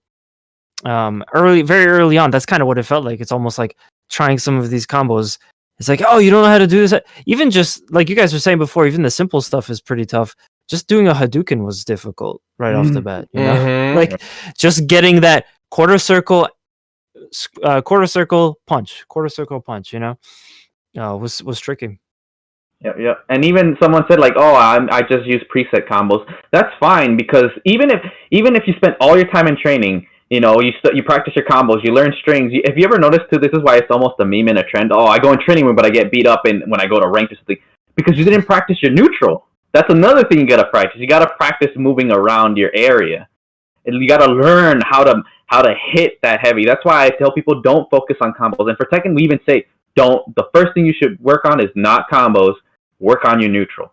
Very early on, that's kind of what it felt like. It's almost like trying some of these combos. It's like, oh, you don't know how to do this. Even just like you guys were saying before, even the simple stuff is pretty tough. Just doing a Hadouken was difficult right off the bat. You know, like just getting that quarter circle quarter circle punch, you know, was tricky. Yeah. And even someone said like, "Oh, I just use preset combos." That's fine, because even if you spend all your time in training, you know, you practice your combos, you learn strings. If you ever noticed too, this is why it's almost a meme and a trend. Oh, I go in training room, but I get beat up when I go to ranked or something, because you didn't practice your neutral. That's another thing you gotta practice. You gotta practice moving around your area. And you gotta learn how to hit that heavy. That's why I tell people, don't focus on combos. And for Tekken, we even say, don't. The first thing you should work on is not combos. Work on your neutral.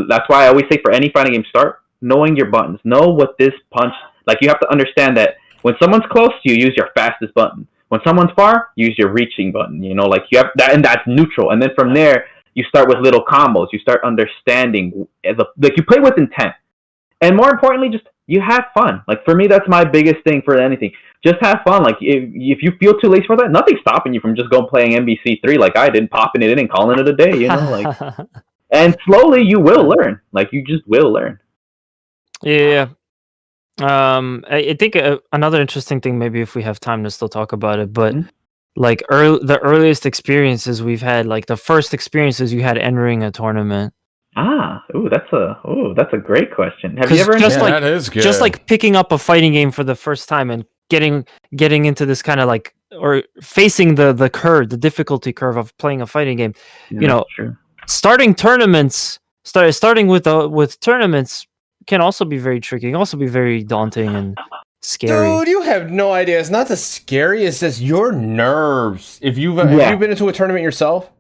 That's why I always say, for any fighting game, start knowing your buttons. Know what this punch, like, you have to understand that when someone's close to you, use your fastest button. When someone's far, use your reaching button. You know, like, you have that, and that's neutral. And then from there, you start with little combos. You start understanding, like, you play with intent. And more importantly, just, you have fun. Like, for me, that's my biggest thing for anything. Just have fun. Like, if you feel too late for that, nothing's stopping you from just going playing MBC3 like I did, popping it in and calling it a day, you know? Like, and slowly you will learn. Like, you just will learn. Yeah. I think another interesting thing, maybe if we have time to still talk about it, but like the earliest experiences we've had, like the first experiences you had entering a tournament. That's a great question. Have you ever? That is good. Just like picking up a fighting game for the first time and getting into this kind of like, or facing the difficulty curve of playing a fighting game. Yeah, you know, true. Starting tournaments, starting with tournaments can also be very tricky. It can also be very daunting and scary. Dude, you have no idea. It's not the scary. It's just your nerves. Have you been into a tournament yourself?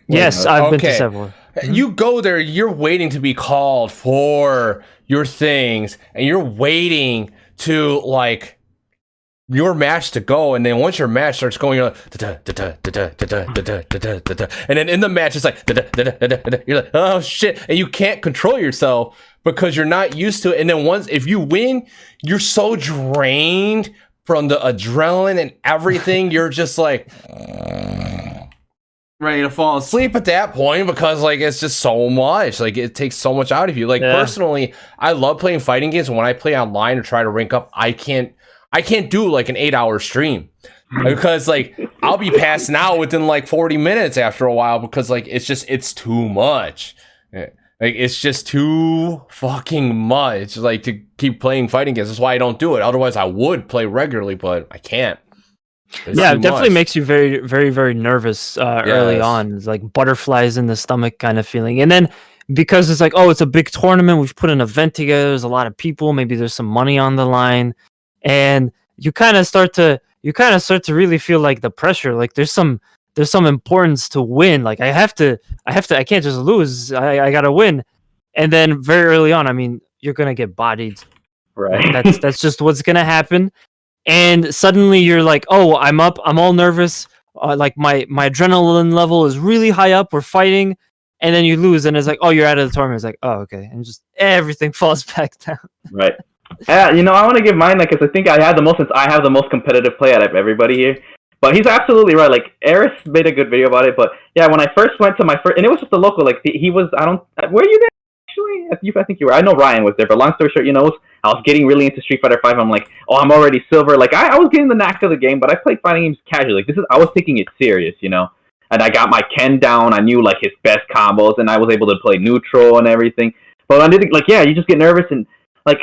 Yes, I've been to several. You go there, you're waiting to be called for your things, and you're waiting to, like, your match to go, and then once your match starts going, you're like, and then in the match it's like, you're like, oh shit, and you can't control yourself because you're not used to it. And then if you win, you're so drained from the adrenaline and everything, you're just like ready to fall asleep at that point, because like it's just so much, like it takes so much out of you. Like, personally, I love playing fighting games, and when I play online or try to rank up, I can't do like an 8-hour stream, because like I'll be passing out within like 40 minutes after a while, because like it's too much. Like, it's just too fucking much, like, to keep playing fighting games. That's why I don't do it. Otherwise I would play regularly, but I can't. It definitely makes you very, very, very nervous early on. It's like butterflies in the stomach kind of feeling. And then because it's like, oh, it's a big tournament, we've put an event together, there's a lot of people, maybe there's some money on the line, and you kind of start to really feel like the pressure. Like, there's some importance to win. Like, I can't just lose. I gotta win. And then very early on, I mean, you're gonna get bodied. Right. That's just what's gonna happen. And suddenly you're like, oh, I'm up. I'm all nervous. Like my adrenaline level is really high up. We're fighting, and then you lose, and it's like, oh, you're out of the tournament. It's like, oh, okay, and just everything falls back down. Right. Yeah, you know, I want to give mine, because I think I have the most competitive play out of everybody here. But he's absolutely right. Like, Eris made a good video about it. But yeah, when I first went to my first, and it was just a local. Like, he was. Were you there? Actually, I think you were. I know Ryan was there. But long story short, you know, I was getting really into Street Fighter 5. I'm like, oh, I'm already silver. Like, I was getting the knack of the game, but I played fighting games casually. Like, I was taking it serious, you know. And I got my Ken down. I knew like his best combos, and I was able to play neutral and everything. But I didn't, like, yeah, you just get nervous, and like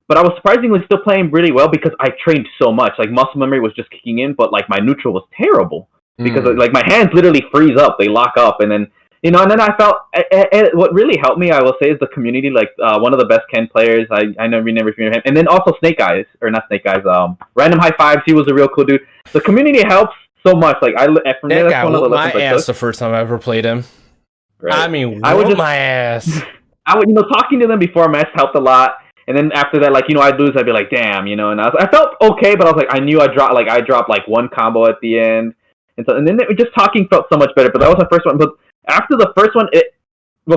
but I was surprisingly still playing really well, because I trained so much. Like, muscle memory was just kicking in, but like my neutral was terrible, because like my hands literally freeze up, they lock up, and then, you know, and then I felt what really helped me, I will say, is the community. Like, one of the best Ken players, I never heard him, and then also Random High Fives. He was a real cool dude. The community helps so much. Like, from that guy whooped my ass the first time I ever played him. Right. I mean, my ass. I would, you know, talking to them before a match helped a lot. And then after that, like, you know, I'd lose, I'd be like, damn, you know, and I felt okay, but I was like, I knew I dropped like one combo at the end. And then just talking felt so much better, but that was my first one. But after the first one,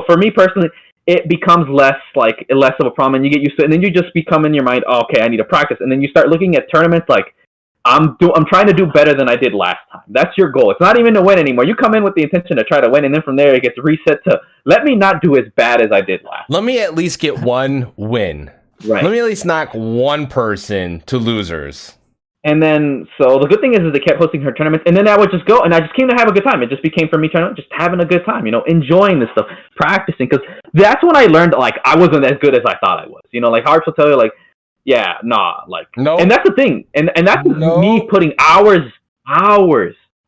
for me personally, it becomes less of a problem, and you get used to it, and then you just become in your mind, oh, okay, I need to practice. And then you start looking at tournaments like, I'm trying to do better than I did last time. That's your goal. It's not even to win anymore. You come in with the intention to try to win, and then from there it gets reset to, let me not do as bad as I did last. Let me at least get one win. Right. Let me at least knock one person to losers. And then, so the good thing is they kept hosting her tournaments, and then I would just go, and I just came to have a good time. It just became for me just having a good time, enjoying this stuff, practicing, because that's when I learned, like, I wasn't as good as I thought I was. Like, Harps will tell you, like, yeah, nah, like, no. And that's the thing, and that's me putting hours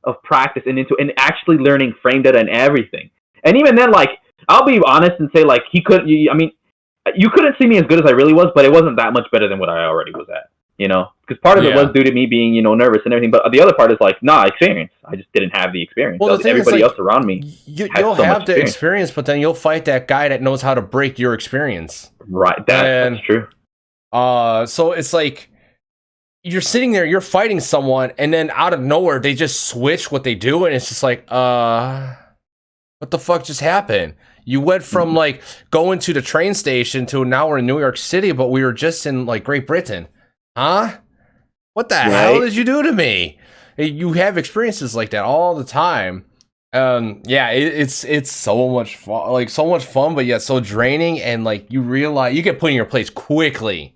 of practice and actually learning frame data and everything. And even then, like, I'll be honest and say, like, you couldn't see me as good as I really was, but it wasn't that much better than what I already was at. Because part of it was due to me being, nervous and everything. But the other part is like, experience. I just didn't have the experience. Well, everybody else around me, you'll have the experience, but then you'll fight that guy that knows how to break your experience. Right. That's true. So it's like you're sitting there, you're fighting someone, and then out of nowhere they just switch what they do, and it's just like, what the fuck just happened? You went from like going to the train station to now we're in New York City, but we were just in like Great Britain. Huh? What the hell did you do to me? You have experiences like that all the time. It's so much fun, but yet so draining, and like you realize you get put in your place quickly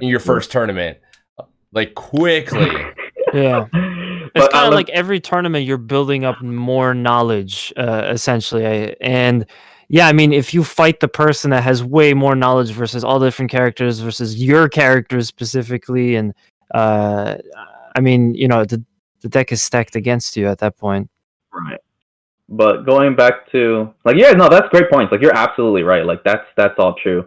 in your first tournament. Like quickly. Yeah. It's kind of like every tournament you're building up more knowledge, essentially. I mean, if you fight the person that has way more knowledge versus all the different characters versus your characters specifically, and I mean, the deck is stacked against you at that point. Right. But going back to that's great points. Like, you're absolutely right. Like, that's all true.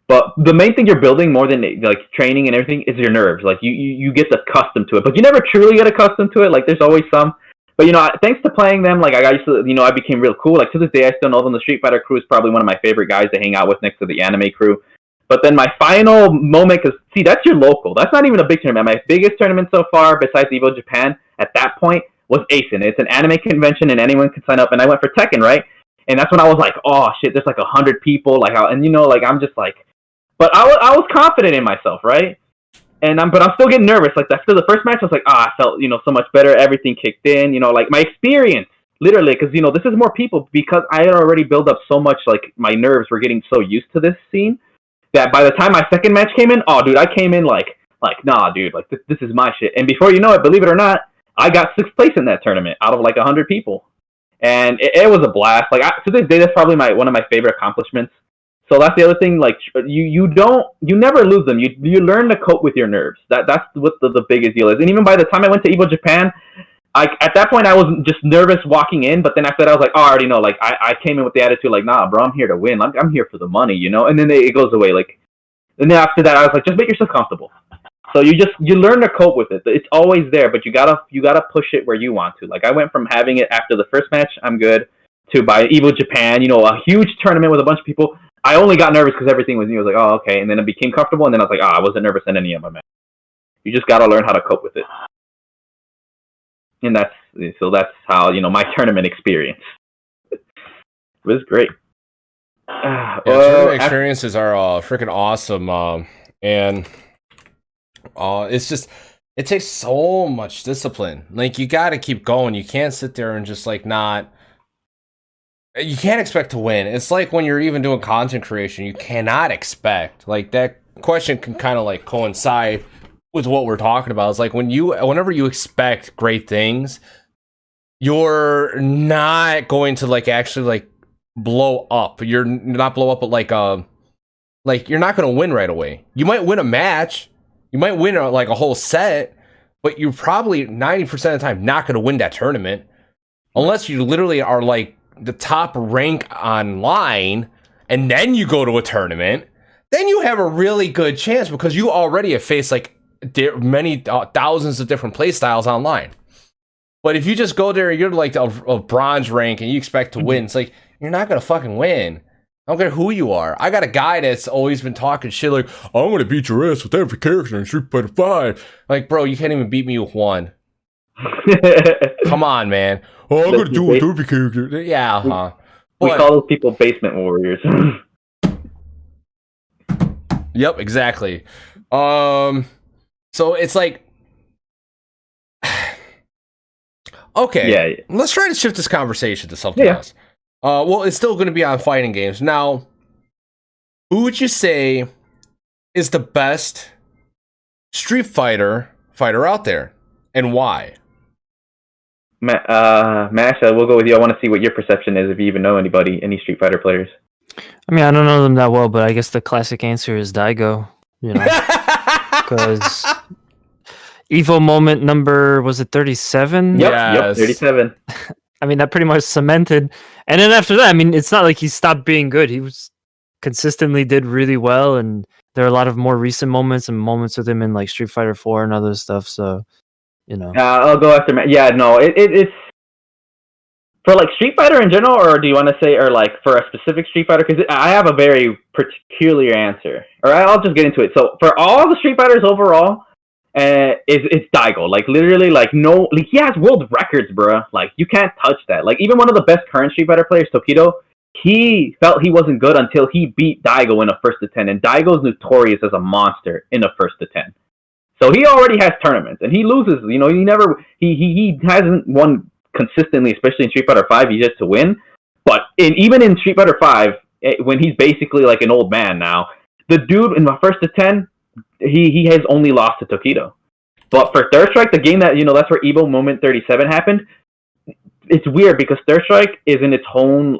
But the main thing you're building more than like training and everything is your nerves. Like, you get accustomed to it, but you never truly get accustomed to it. Like, there's always some. But, thanks to playing them, like, I used to, I became real cool. Like, to this day, I still know them. The Street Fighter crew is probably one of my favorite guys to hang out with next to the anime crew. But then my final moment, because, see, that's your local. That's not even a big tournament. My biggest tournament so far, besides Evo Japan, at that point, was ASIN. It's an anime convention, and anyone can sign up. And I went for Tekken, right? And that's when I was like, oh, shit, there's like 100 people. Like, I'm just like... But I was confident in myself, right? But I'm still getting nervous. Like, after the first match, I was like, I felt, so much better. Everything kicked in, like my experience, literally, because, this is more people, because I had already built up so much, like, my nerves were getting so used to this scene that by the time my second match came in, oh, dude, I came in like, nah, dude, like, this is my shit. And before you know it, believe it or not, I got 6th place in that tournament out of like 100 people. And it was a blast. Like, to this day, that's probably one of my favorite accomplishments. So that's the other thing. Like, you never lose them. You learn to cope with your nerves. That's what the biggest deal is. And even by the time I went to Evo Japan, at that point I was just nervous walking in. But then after that, I was like, oh, I already know. Like, I came in with the attitude like, nah, bro, I'm here to win. I'm here for the money, And then it goes away. Like, and then after that, I was like, just make yourself comfortable. So you learn to cope with it. It's always there, but you gotta push it where you want to. Like, I went from having it after the first match, I'm good, to by Evo Japan, a huge tournament with a bunch of people. I only got nervous because everything was new. I was like, oh, okay. And then it became comfortable, and then I was like, I wasn't nervous in any of my matches. You just got to learn how to cope with it. And that's how, my tournament experience. It was great. Tournament experiences are freaking awesome. And it's just, it takes so much discipline. Like, you got to keep going. You can't sit there and just like not. You can't expect to win. It's like when you're even doing content creation, you cannot expect. Like, that question can kind of like coincide with what we're talking about. It's like whenever you expect great things, you're not going to like actually like blow up. You're not blow up, but like you're not going to win right away. You might win a match. You might win like a whole set, but you're probably 90% of the time not going to win that tournament unless you literally are like the top rank online, and then you go to a tournament. Then you have a really good chance because you already have faced like many thousands of different play styles online. But if you just go there, you're like a bronze rank and you expect to win, it's like you're not gonna fucking win. I don't care who you are. I got a guy that's always been talking shit like, I'm gonna beat your ass with every character in Street Fighter 5. Like, bro, you can't even beat me with one. Come on, man. Oh, I'm gonna do it with every character. Yeah, huh? We call those people basement warriors. Yep, exactly. So it's like, okay, let's try to shift this conversation to something else. Well, it's still going to be on fighting games. Now, who would you say is the best Street Fighter fighter out there, and why? Mash, we'll go with you. I want to see what your perception is, if you even know any Street Fighter players. I mean, I don't know them that well, but I guess the classic answer is Daigo. You know, because Evo moment number, was it 37? Yep, 37. I mean, that pretty much cemented. And then after that, I mean, it's not like he stopped being good. He was consistently did really well, and there are a lot of more recent moments and moments with him in like Street Fighter 4 and other stuff. So, you know. I'll go after Matt. Yeah, no, it's for like Street Fighter in general, or do you want to say, or like for a specific Street Fighter? Because I have a very peculiar answer. Or I'll just get into it. So for all the Street Fighters overall, it's Daigo. Like literally, like no, like he has world records, bro. Like you can't touch that. Like even one of the best current Street Fighter players, Tokido, he felt he wasn't good until he beat Daigo in a first to 10, and Daigo's notorious as a monster in a first to 10. So he already has tournaments, and he loses. You know, he hasn't won consistently, especially in Street Fighter 5. He just to win, but even in Street Fighter 5, when he's basically like an old man now, the dude in the first to 10, he has only lost to Tokido. But for Third Strike, the game that that's where Evo Moment 37 happened. It's weird because Third Strike is in its own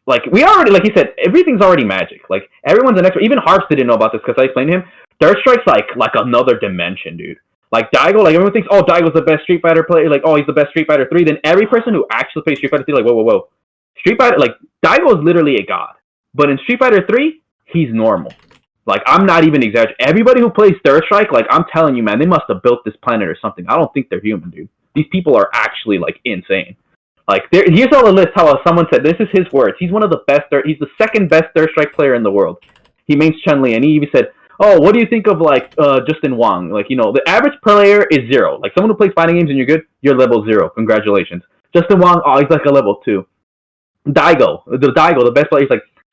like we already, like he said, everything's already magic. Like everyone's an expert. Even Harps didn't know about this because I explained to him. Third Strike's like another dimension, dude. Like Daigo, like everyone thinks, oh, Daigo's the best Street Fighter player. Like, oh, he's the best Street Fighter 3. Then every person who actually plays Street Fighter 3, like, whoa. Street Fighter, like Daigo is literally a god. But in Street Fighter 3, he's normal. Like, I'm not even exaggerating. Everybody who plays Third Strike, like, I'm telling you, man, they must have built this planet or something. I don't think they're human, dude. These people are actually, like, insane. Like, here's all the list how someone said, this is his words. He's one of the best, he's the second best Third Strike player in the world. He mains Chun-Li, and he even said, oh, what do you think of, like, Justin Wong? Like, the average player is 0. Like, someone who plays fighting games and you're good, you're level 0. Congratulations. Justin Wong, oh, he's like a level 2. Daigo, the best player,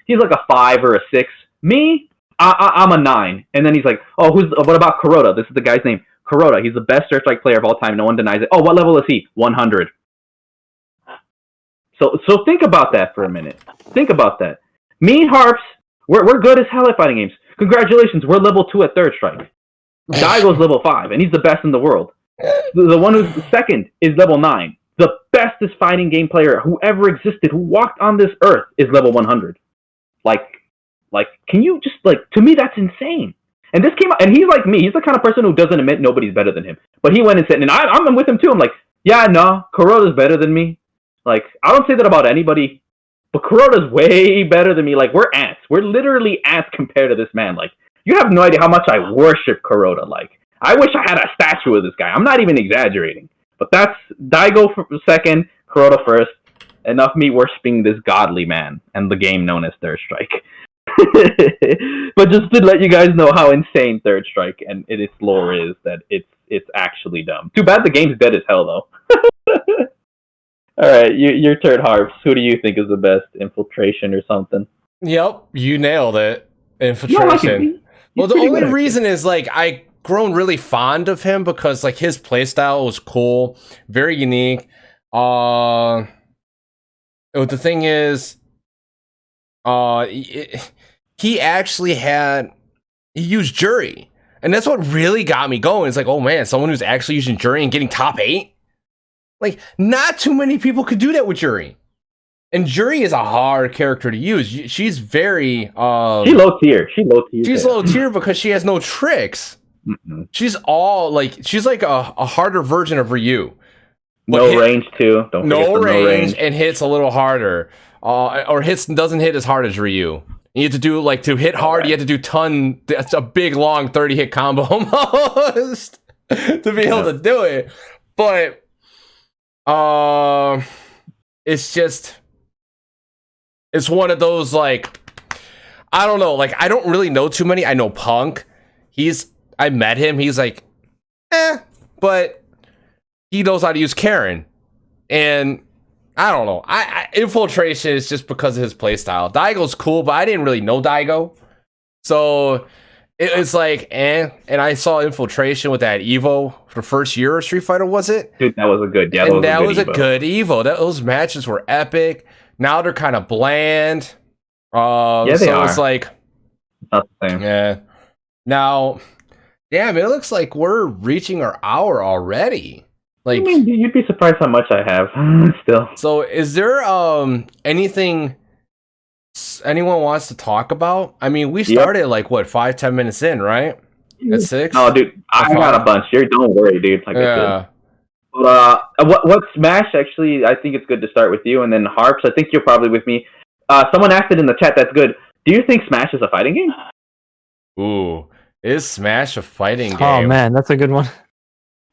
he's like a 5 or a 6. Me, I'm a 9. And then he's like, oh, what about Kuroda? This is the guy's name. Kuroda, he's the best Third Strike player of all time. No one denies it. Oh, what level is he? 100. So think about that for a minute. Think about that. Me, Harps, we're good as hell at fighting games. Congratulations, we're level 2 at Third Strike. Daigo's level 5, and he's the best in the world. The one who's second is level 9. The bestest fighting game player who ever existed, who walked on this earth, is level 100. Like, can you just, to me, that's insane. And this came out, and he's like me. He's the kind of person who doesn't admit nobody's better than him. But he went and said, and I'm with him too. I'm like, yeah, no, Kuroda's better than me. Like, I don't say that about anybody, but Kuroda's way better than me. Like, we're ants. We're literally ants compared to this man. Like, you have no idea how much I worship Kuroda. Like, I wish I had a statue of this guy. I'm not even exaggerating. But that's Daigo for second, Kuroda first. Enough me worshiping this godly man and the game known as Third Strike. But just to let you guys know how insane Third Strike and its lore is, that it's actually dumb. Too bad the game's dead as hell, though. All right, your turn, Harps. Who do you think is the best? Infiltration or something? Yep, you nailed it. Infiltration. Well, the only reason is, I grown really fond of him because, his playstyle was cool, very unique. The thing is, he actually he used Jury. And that's what really got me going. It's like, oh man, someone who's actually using Jury and getting top 8? Like, not too many people could do that with Jury. And Jury is a hard character to use. She's very... She's low tier. She's low tier because she has no tricks. Mm-hmm. She's like a harder version of Ryu. No range, too. No range, and hits a little harder. Or doesn't hit as hard as Ryu. You have to do, to hit hard, you have to do that's a big, long 30-hit combo almost to be able to do it. But... it's one of those, I don't know, I don't really know too many. I know Punk. I met him. He's but he knows how to use Karen. And I don't know. Infiltration is just because of his playstyle. Daigo's cool, but I didn't really know Daigo. So it's and I saw Infiltration with that Evo for the first year of Street Fighter, was it? Dude, that was a good, that was a good Evo. Those matches were epic. Now they're kind of bland. Yeah, they are. It's not the same. Yeah. Now, Damn, it looks like we're reaching our hour already. Like, I mean, you'd be surprised how much I have still. So, is there anything anyone wants to talk about? I mean, we started like what 5-10 minutes in, right? At 6. No, dude, I got a bunch here. Don't worry, dude. Like I said. But what Smash? Actually, I think it's good to start with you, and then Harps. I think you're probably with me. Someone asked it in the chat. That's good. Do you think Smash is a fighting game? Ooh, is Smash a fighting game? Oh man, that's a good one.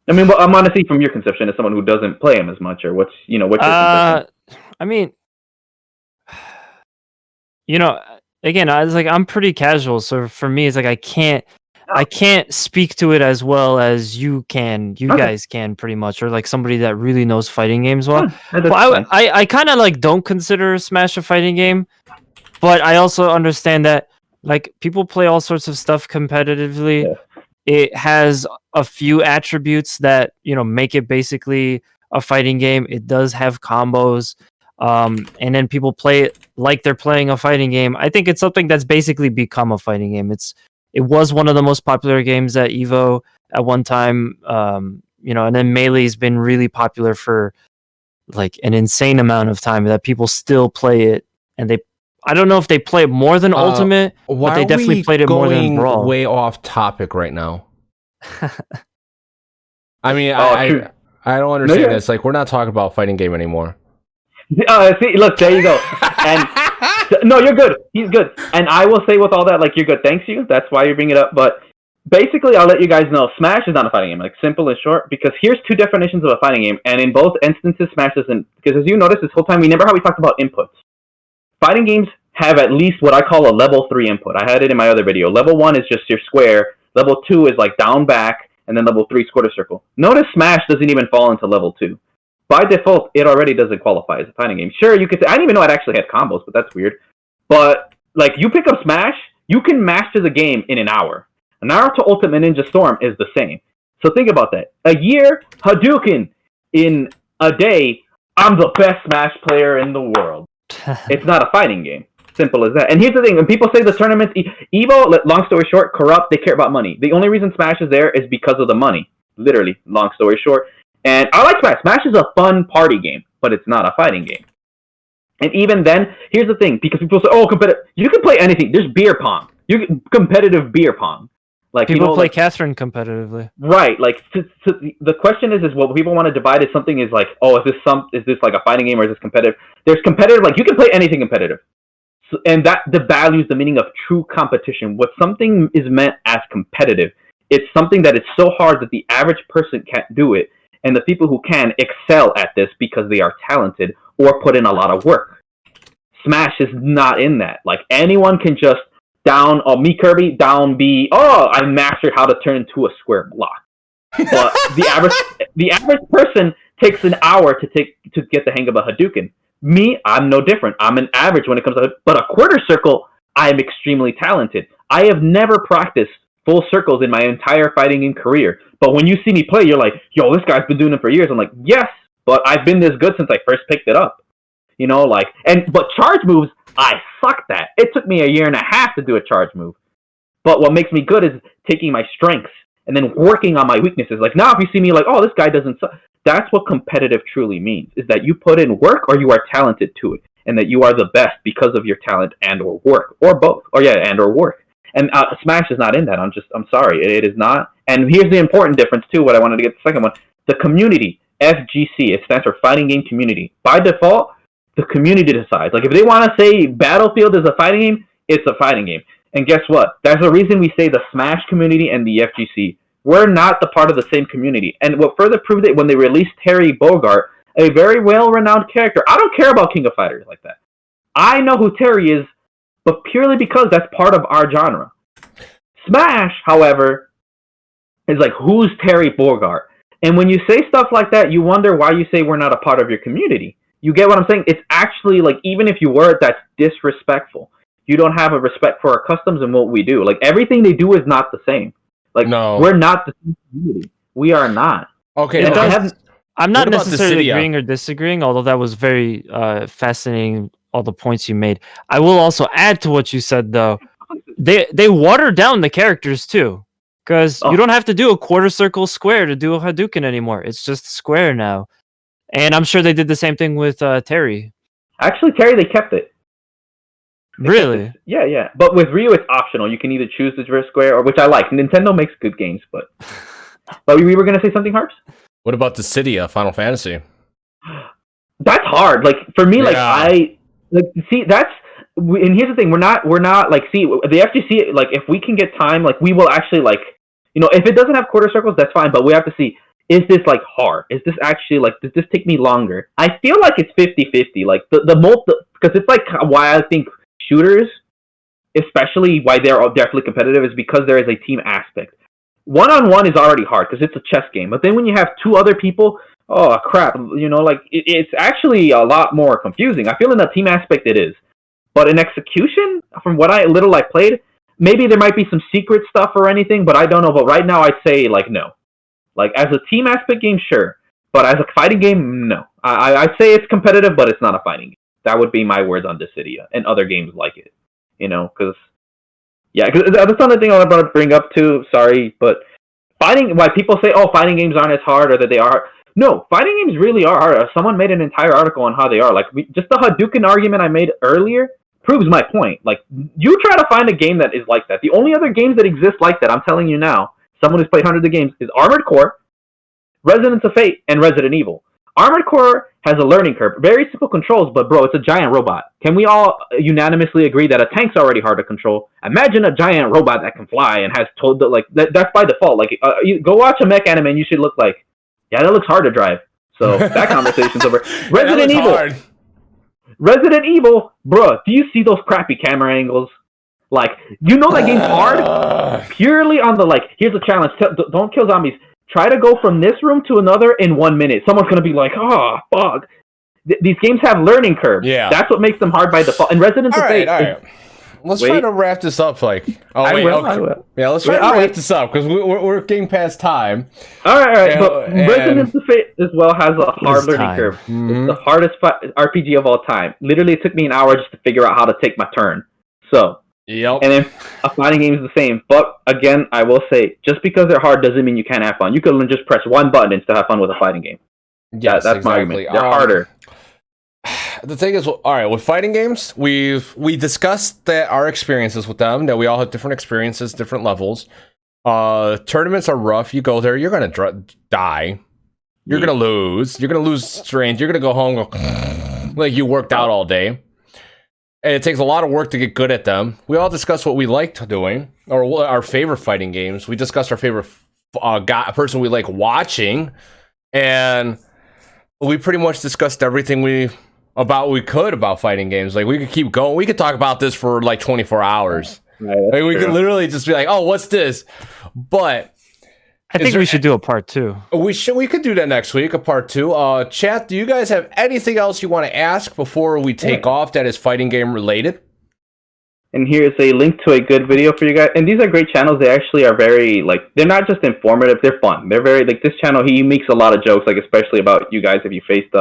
I mean, I'm honestly from your conception as someone who doesn't play them as much, or what's your conception? I mean, again, I'm pretty casual, so for me, it's like I can't speak to it as well as you guys can pretty much, or like somebody that really knows fighting games well. I kind of like don't consider Smash a fighting game, but I also understand that like people play all sorts of stuff competitively. Yeah. It has a few attributes that make it basically a fighting game. It does have combos, and then people play it like they're playing a fighting game. I think it's something that's basically become a fighting game. It was one of the most popular games at Evo at one time, and then Melee's been really popular for like an insane amount of time that people still play it, and I don't know if they play it more than Ultimate, but they definitely played it more than Brawl. Way off topic right now. I mean, I don't understand this. Like, we're not talking about fighting game anymore. See, look, there you go. And no, you're good. He's good. And I will say with all that, like, you're good. Thanks you. That's why you bring it up. But basically, I'll let you guys know, Smash is not a fighting game. Like, simple and short. Because here's two definitions of a fighting game. And in both instances, Smash isn't. Because as you notice this whole time, we talked about inputs. Fighting games have at least what I call a level 3 input. I had it in my other video. Level 1 is just your square. Level 2 is like down, back. And then level 3 is quarter circle. Notice Smash doesn't even fall into level 2. By default, it already doesn't qualify as a fighting game. Sure, you could say, I didn't even know it actually had combos, but that's weird. But, like, you pick up Smash, you can master the game in an hour. Naruto Ultimate Ninja Storm is the same. So think about that. A year, Hadouken. In a day, I'm the best Smash player in the world. It's not a fighting game. Simple as that. And here's the thing. When people say the tournaments, Evo, long story short, corrupt, they care about money. The only reason Smash is there is because of the money. Literally, long story short. And I like Smash. Smash is a fun party game, but it's not a fighting game. And even then, here's the thing. Because people say, oh, competitive. You can play anything. There's beer pong. Competitive beer pong. Like people play Catherine competitively. Right. Like, the question is what people want to divide is something is like, oh, is this like a fighting game or is this competitive? There's competitive, like, you can play anything competitive. So, and that devalues the meaning of true competition. What something is meant as competitive, it's something that is so hard that the average person can't do it. And the people who can excel at this because they are talented or put in a lot of work. Smash is not in that. Like, anyone can just down, me Kirby, down B, I mastered how to turn into a square block. But the average person takes an hour to get the hang of a Hadouken. Me, I'm no different. I'm an average when it comes to but a quarter circle, I am extremely talented. I have never practiced full circles in my entire fighting game career. But when you see me play, you're like, yo, this guy's been doing it for years. I'm like, yes, but I've been this good since I first picked it up. But charge moves, I sucked at. It took me a year and a half to do a charge move. But what makes me good is taking my strengths and then working on my weaknesses. Like, now if you see me like, oh, this guy doesn't suck. That's what competitive truly means, is that you put in work or you are talented to it. And that you are the best because of your talent and or work. Or both. And or work. And Smash is not in that. I'm sorry. It is not. And here's the important difference, too, what I wanted to get the second one. The community, FGC, it stands for Fighting Game Community. By default, the community decides. Like, if they want to say Battlefield is a fighting game, it's a fighting game. And guess what? There's a reason we say the Smash community and the FGC. We're not the part of the same community. And what further proved it when they released Terry Bogard, a very well-renowned character. I don't care about King of Fighters like that. I know who Terry is, but purely because that's part of our genre. Smash, however, is like, who's Terry Bogard? And when you say stuff like that, you wonder why you say we're not a part of your community. You get what I'm saying? It's actually, like, even if you were, that's disrespectful. You don't have a respect for our customs and what we do. Like, everything they do is not the same. Like, no. We're not the same community. We are not. Okay. I'm not necessarily agreeing or disagreeing, although that was very fascinating, all the points you made. I will also add to what you said, though. They water down the characters, too. Because you don't have to do a quarter circle square to do a Hadouken anymore. It's just square now. And I'm sure they did the same thing with Terry. Actually, Terry, they kept it. Really? Yeah. But with Ryu, it's optional. You can either choose the reverse square, or which I like. Nintendo makes good games, but we were gonna say something, Harps. What about Dissidia, Final Fantasy? That's hard. Like for me, that's. And here's the thing: we're not like the FGC. Like if we can get time, like we will actually like if it doesn't have quarter circles, that's fine. But we have to see, is this like hard? Is this actually like, does this take me longer? I feel like it's 50-50. Like because it's like why I think shooters, especially why they're definitely competitive, is because there is a team aspect. 1-on-1 is already hard because it's a chess game. But then when you have two other people, oh crap, like it's actually a lot more confusing. I feel in the team aspect it is. But in execution, from what I played, maybe there might be some secret stuff or anything, but I don't know. But right now, I'd say like no. Like as a team aspect game, sure, but as a fighting game, no. I'd say it's competitive, but it's not a fighting game. That would be my words on Dissidia and other games like it. Because that's another thing I want to bring up too. Sorry, but why people say, oh, fighting games aren't as hard or that they are. No, fighting games really are hard. Someone made an entire article on how they are. Like just the Hadouken argument I made earlier proves my point. Like, you try to find a game that is like that. The only other games that exist like that, I'm telling you now, someone who's played hundreds of games, is Armored Core, Resonance of Fate, and Resident Evil. Armored Core has a learning curve. Very simple controls, but bro, it's a giant robot. Can we all unanimously agree that a tank's already hard to control? Imagine a giant robot that can fly and has that's by default. Like, you go watch a mech anime and you should look like, yeah, that looks hard to drive. So that conversation's over. Resident Evil. Hard. Resident Evil, bro, do you see those crappy camera angles? Like, that game's hard purely on the, here's a challenge. Don't kill zombies. Try to go from this room to another in 1 minute. Someone's going to be like, oh, fuck. These games have learning curves. Yeah. That's what makes them hard by default. And Resident Evil. All right. Let's try to wrap this up. I will. Yeah, let's try to wrap this up because we're getting past time. All right. But Resident Evil as well has a hard learning curve. Mm-hmm. It's the hardest RPG of all time. Literally, it took me an hour just to figure out how to take my turn. So, yep. And then a fighting game is the same. But again, I will say, just because they're hard doesn't mean you can't have fun. You can just press one button and still have fun with a fighting game. Yes, that's my argument. They're harder. The thing is, all right, with fighting games, we discussed that our experiences with them, that we all have different experiences, different levels. Tournaments are rough. You go there, you're going to die. You're going to lose. You're going to lose strength. You're going to go home like you worked out all day. And it takes a lot of work to get good at them. We all discussed what we liked doing, or our favorite fighting games. We discussed our favorite person we like watching. And we pretty much discussed everything we could about fighting games. Like, we could keep going. We could talk about this for like 24 hours. Right, like, we could literally just be like, oh, what's this? But I think we should do a part 2. We could do that next week, a part 2. Chat, do you guys have anything else you want to ask before we take off that is fighting game related? And here's a link to a good video for you guys. And these are great channels. They actually are very, they're not just informative, they're fun. They're very, this channel, he makes a lot of jokes, especially about you guys if you faced,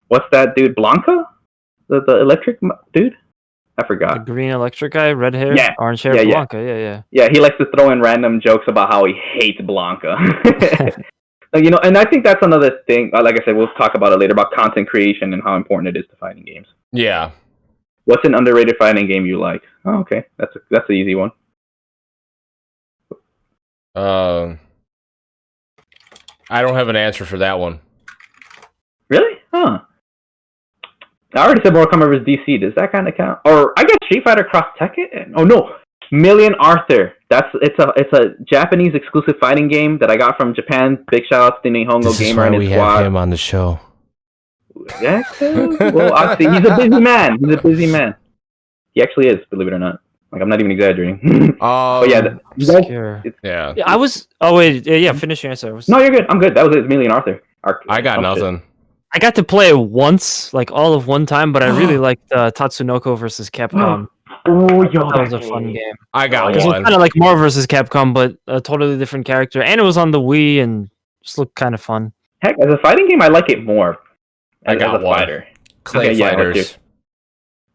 what's that dude, Blanca? The electric dude? I forgot. The green electric guy, red hair, orange hair, Blanca. Yeah. Yeah, he likes to throw in random jokes about how he hates Blanca. And I think that's another thing. Like I said, we'll talk about it later, about content creation and how important it is to fighting games. Yeah. What's an underrated fighting game you like? Oh, okay. That's an easy one. I don't have an answer for that one. Really? Huh. I already said Mortal Kombat vs. DC. Does that kind of count? Or I guess Street Fighter Cross Tekken? Oh no, Million Arthur. It's a Japanese exclusive fighting game that I got from Japan. Big shout out to Nihongo Gamer and his squad. Have him on the show. Yeah, well, obviously he's a busy man. He actually is, believe it or not. I'm not even exaggerating. But yeah, I was. Oh wait, yeah. Finish your answer. No, you're good. I'm good. That was it. Million Arthur. I got nothing. I got to play it once, all of one time, but I really liked Tatsunoko versus Capcom. That was a fun game. I got one. It was kind of like Marvel versus Capcom, but a totally different character, and it was on the Wii, and just looked kind of fun. Heck, as a fighting game, I like it more. I got one. Fighter. Clay Fighters.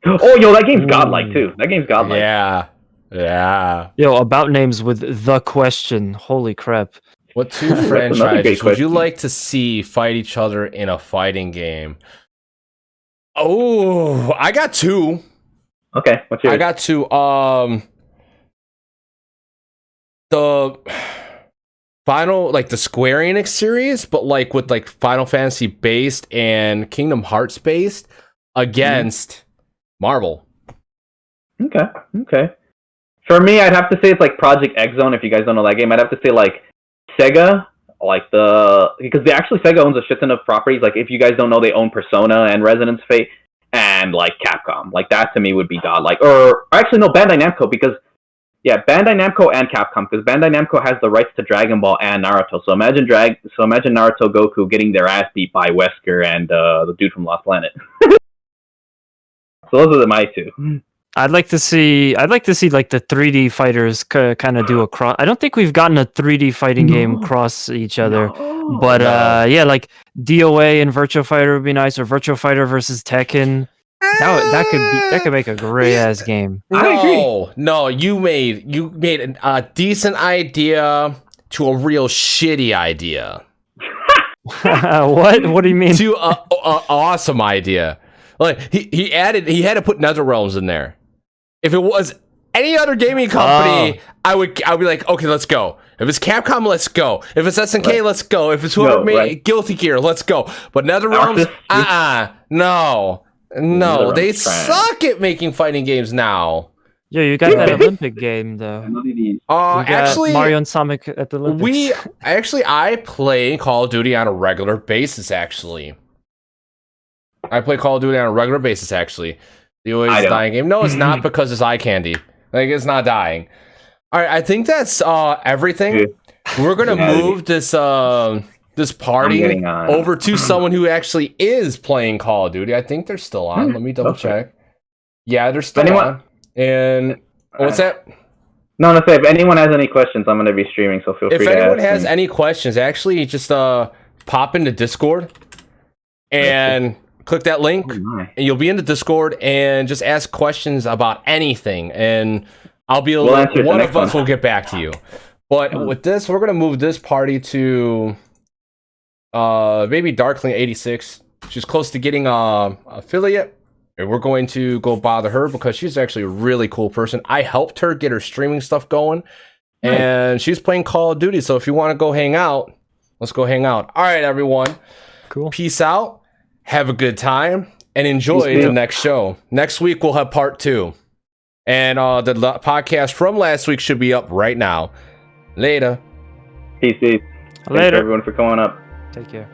Oh, that game's godlike too. That game's godlike. Yeah. Yeah. Yo, about names with the question. Holy crap. What two franchises would you like to see fight each other in a fighting game? Oh, I got two. Okay, what's yours? I got two. The Final, like the Square Enix series, but like with like Final Fantasy based and Kingdom Hearts based against Marvel. Okay. For me, I'd have to say it's like Project X Zone. If you guys don't know that game, I'd have to say like Sega, because Sega owns a shit ton of properties. Like if you guys don't know, they own Persona and Resonance Fate, and like Capcom. Like that to me would be god. Like, or actually no, Bandai Namco, because Bandai Namco and Capcom, because Bandai Namco has the rights to Dragon Ball and Naruto. So imagine Naruto Goku getting their ass beat by Wesker and the dude from Lost Planet. So those are my two. I'd like to see like the 3D fighters kind of do a cross. I don't think we've gotten a 3D fighting game cross each other, but like DOA and Virtua Fighter would be nice, or Virtua Fighter versus Tekken. That could make a great ass game. No, you made a decent idea to a real shitty idea. What do you mean? To a awesome idea. Like he had to put NetherRealms in there. If it was any other gaming company, I would be like, okay, let's go. If it's Capcom, let's go. If it's SNK, let's go. If it's whoever made Guilty Gear, let's go. But NetherRealms, no, they suck at making fighting games now. Yeah, you got that Olympic game though. Actually, Mario and Sonic at the Olympics. I play Call of Duty on a regular basis. Actually, I play Call of Duty on a regular basis. Actually, the always dying game. No, it's not, because it's eye candy. Like, it's not dying. All right, I think that's everything. We're gonna move this party over to someone who actually is playing Call of Duty. I think they're still on. Let me double check. Yeah, they're still on. And what's that? No, say if anyone has any questions, I'm gonna be streaming, so feel free to ask. If anyone has any questions, actually just pop into Discord and click that link, and you'll be in the Discord, and just ask questions about anything, and I'll be one of us will get back to you. But with this, we're gonna move this party to maybe Darkling86. She's close to getting affiliate, and we're going to go bother her because she's actually a really cool person. I helped her get her streaming stuff going, and she's playing Call of Duty. So if you want to go hang out, let's go hang out. All right, everyone. Cool. Peace out. Have a good time and enjoy the next show. Next week we'll have part 2, and the podcast from last week should be up right now. Later. Peace. Later. Thanks everyone for coming up. Take care.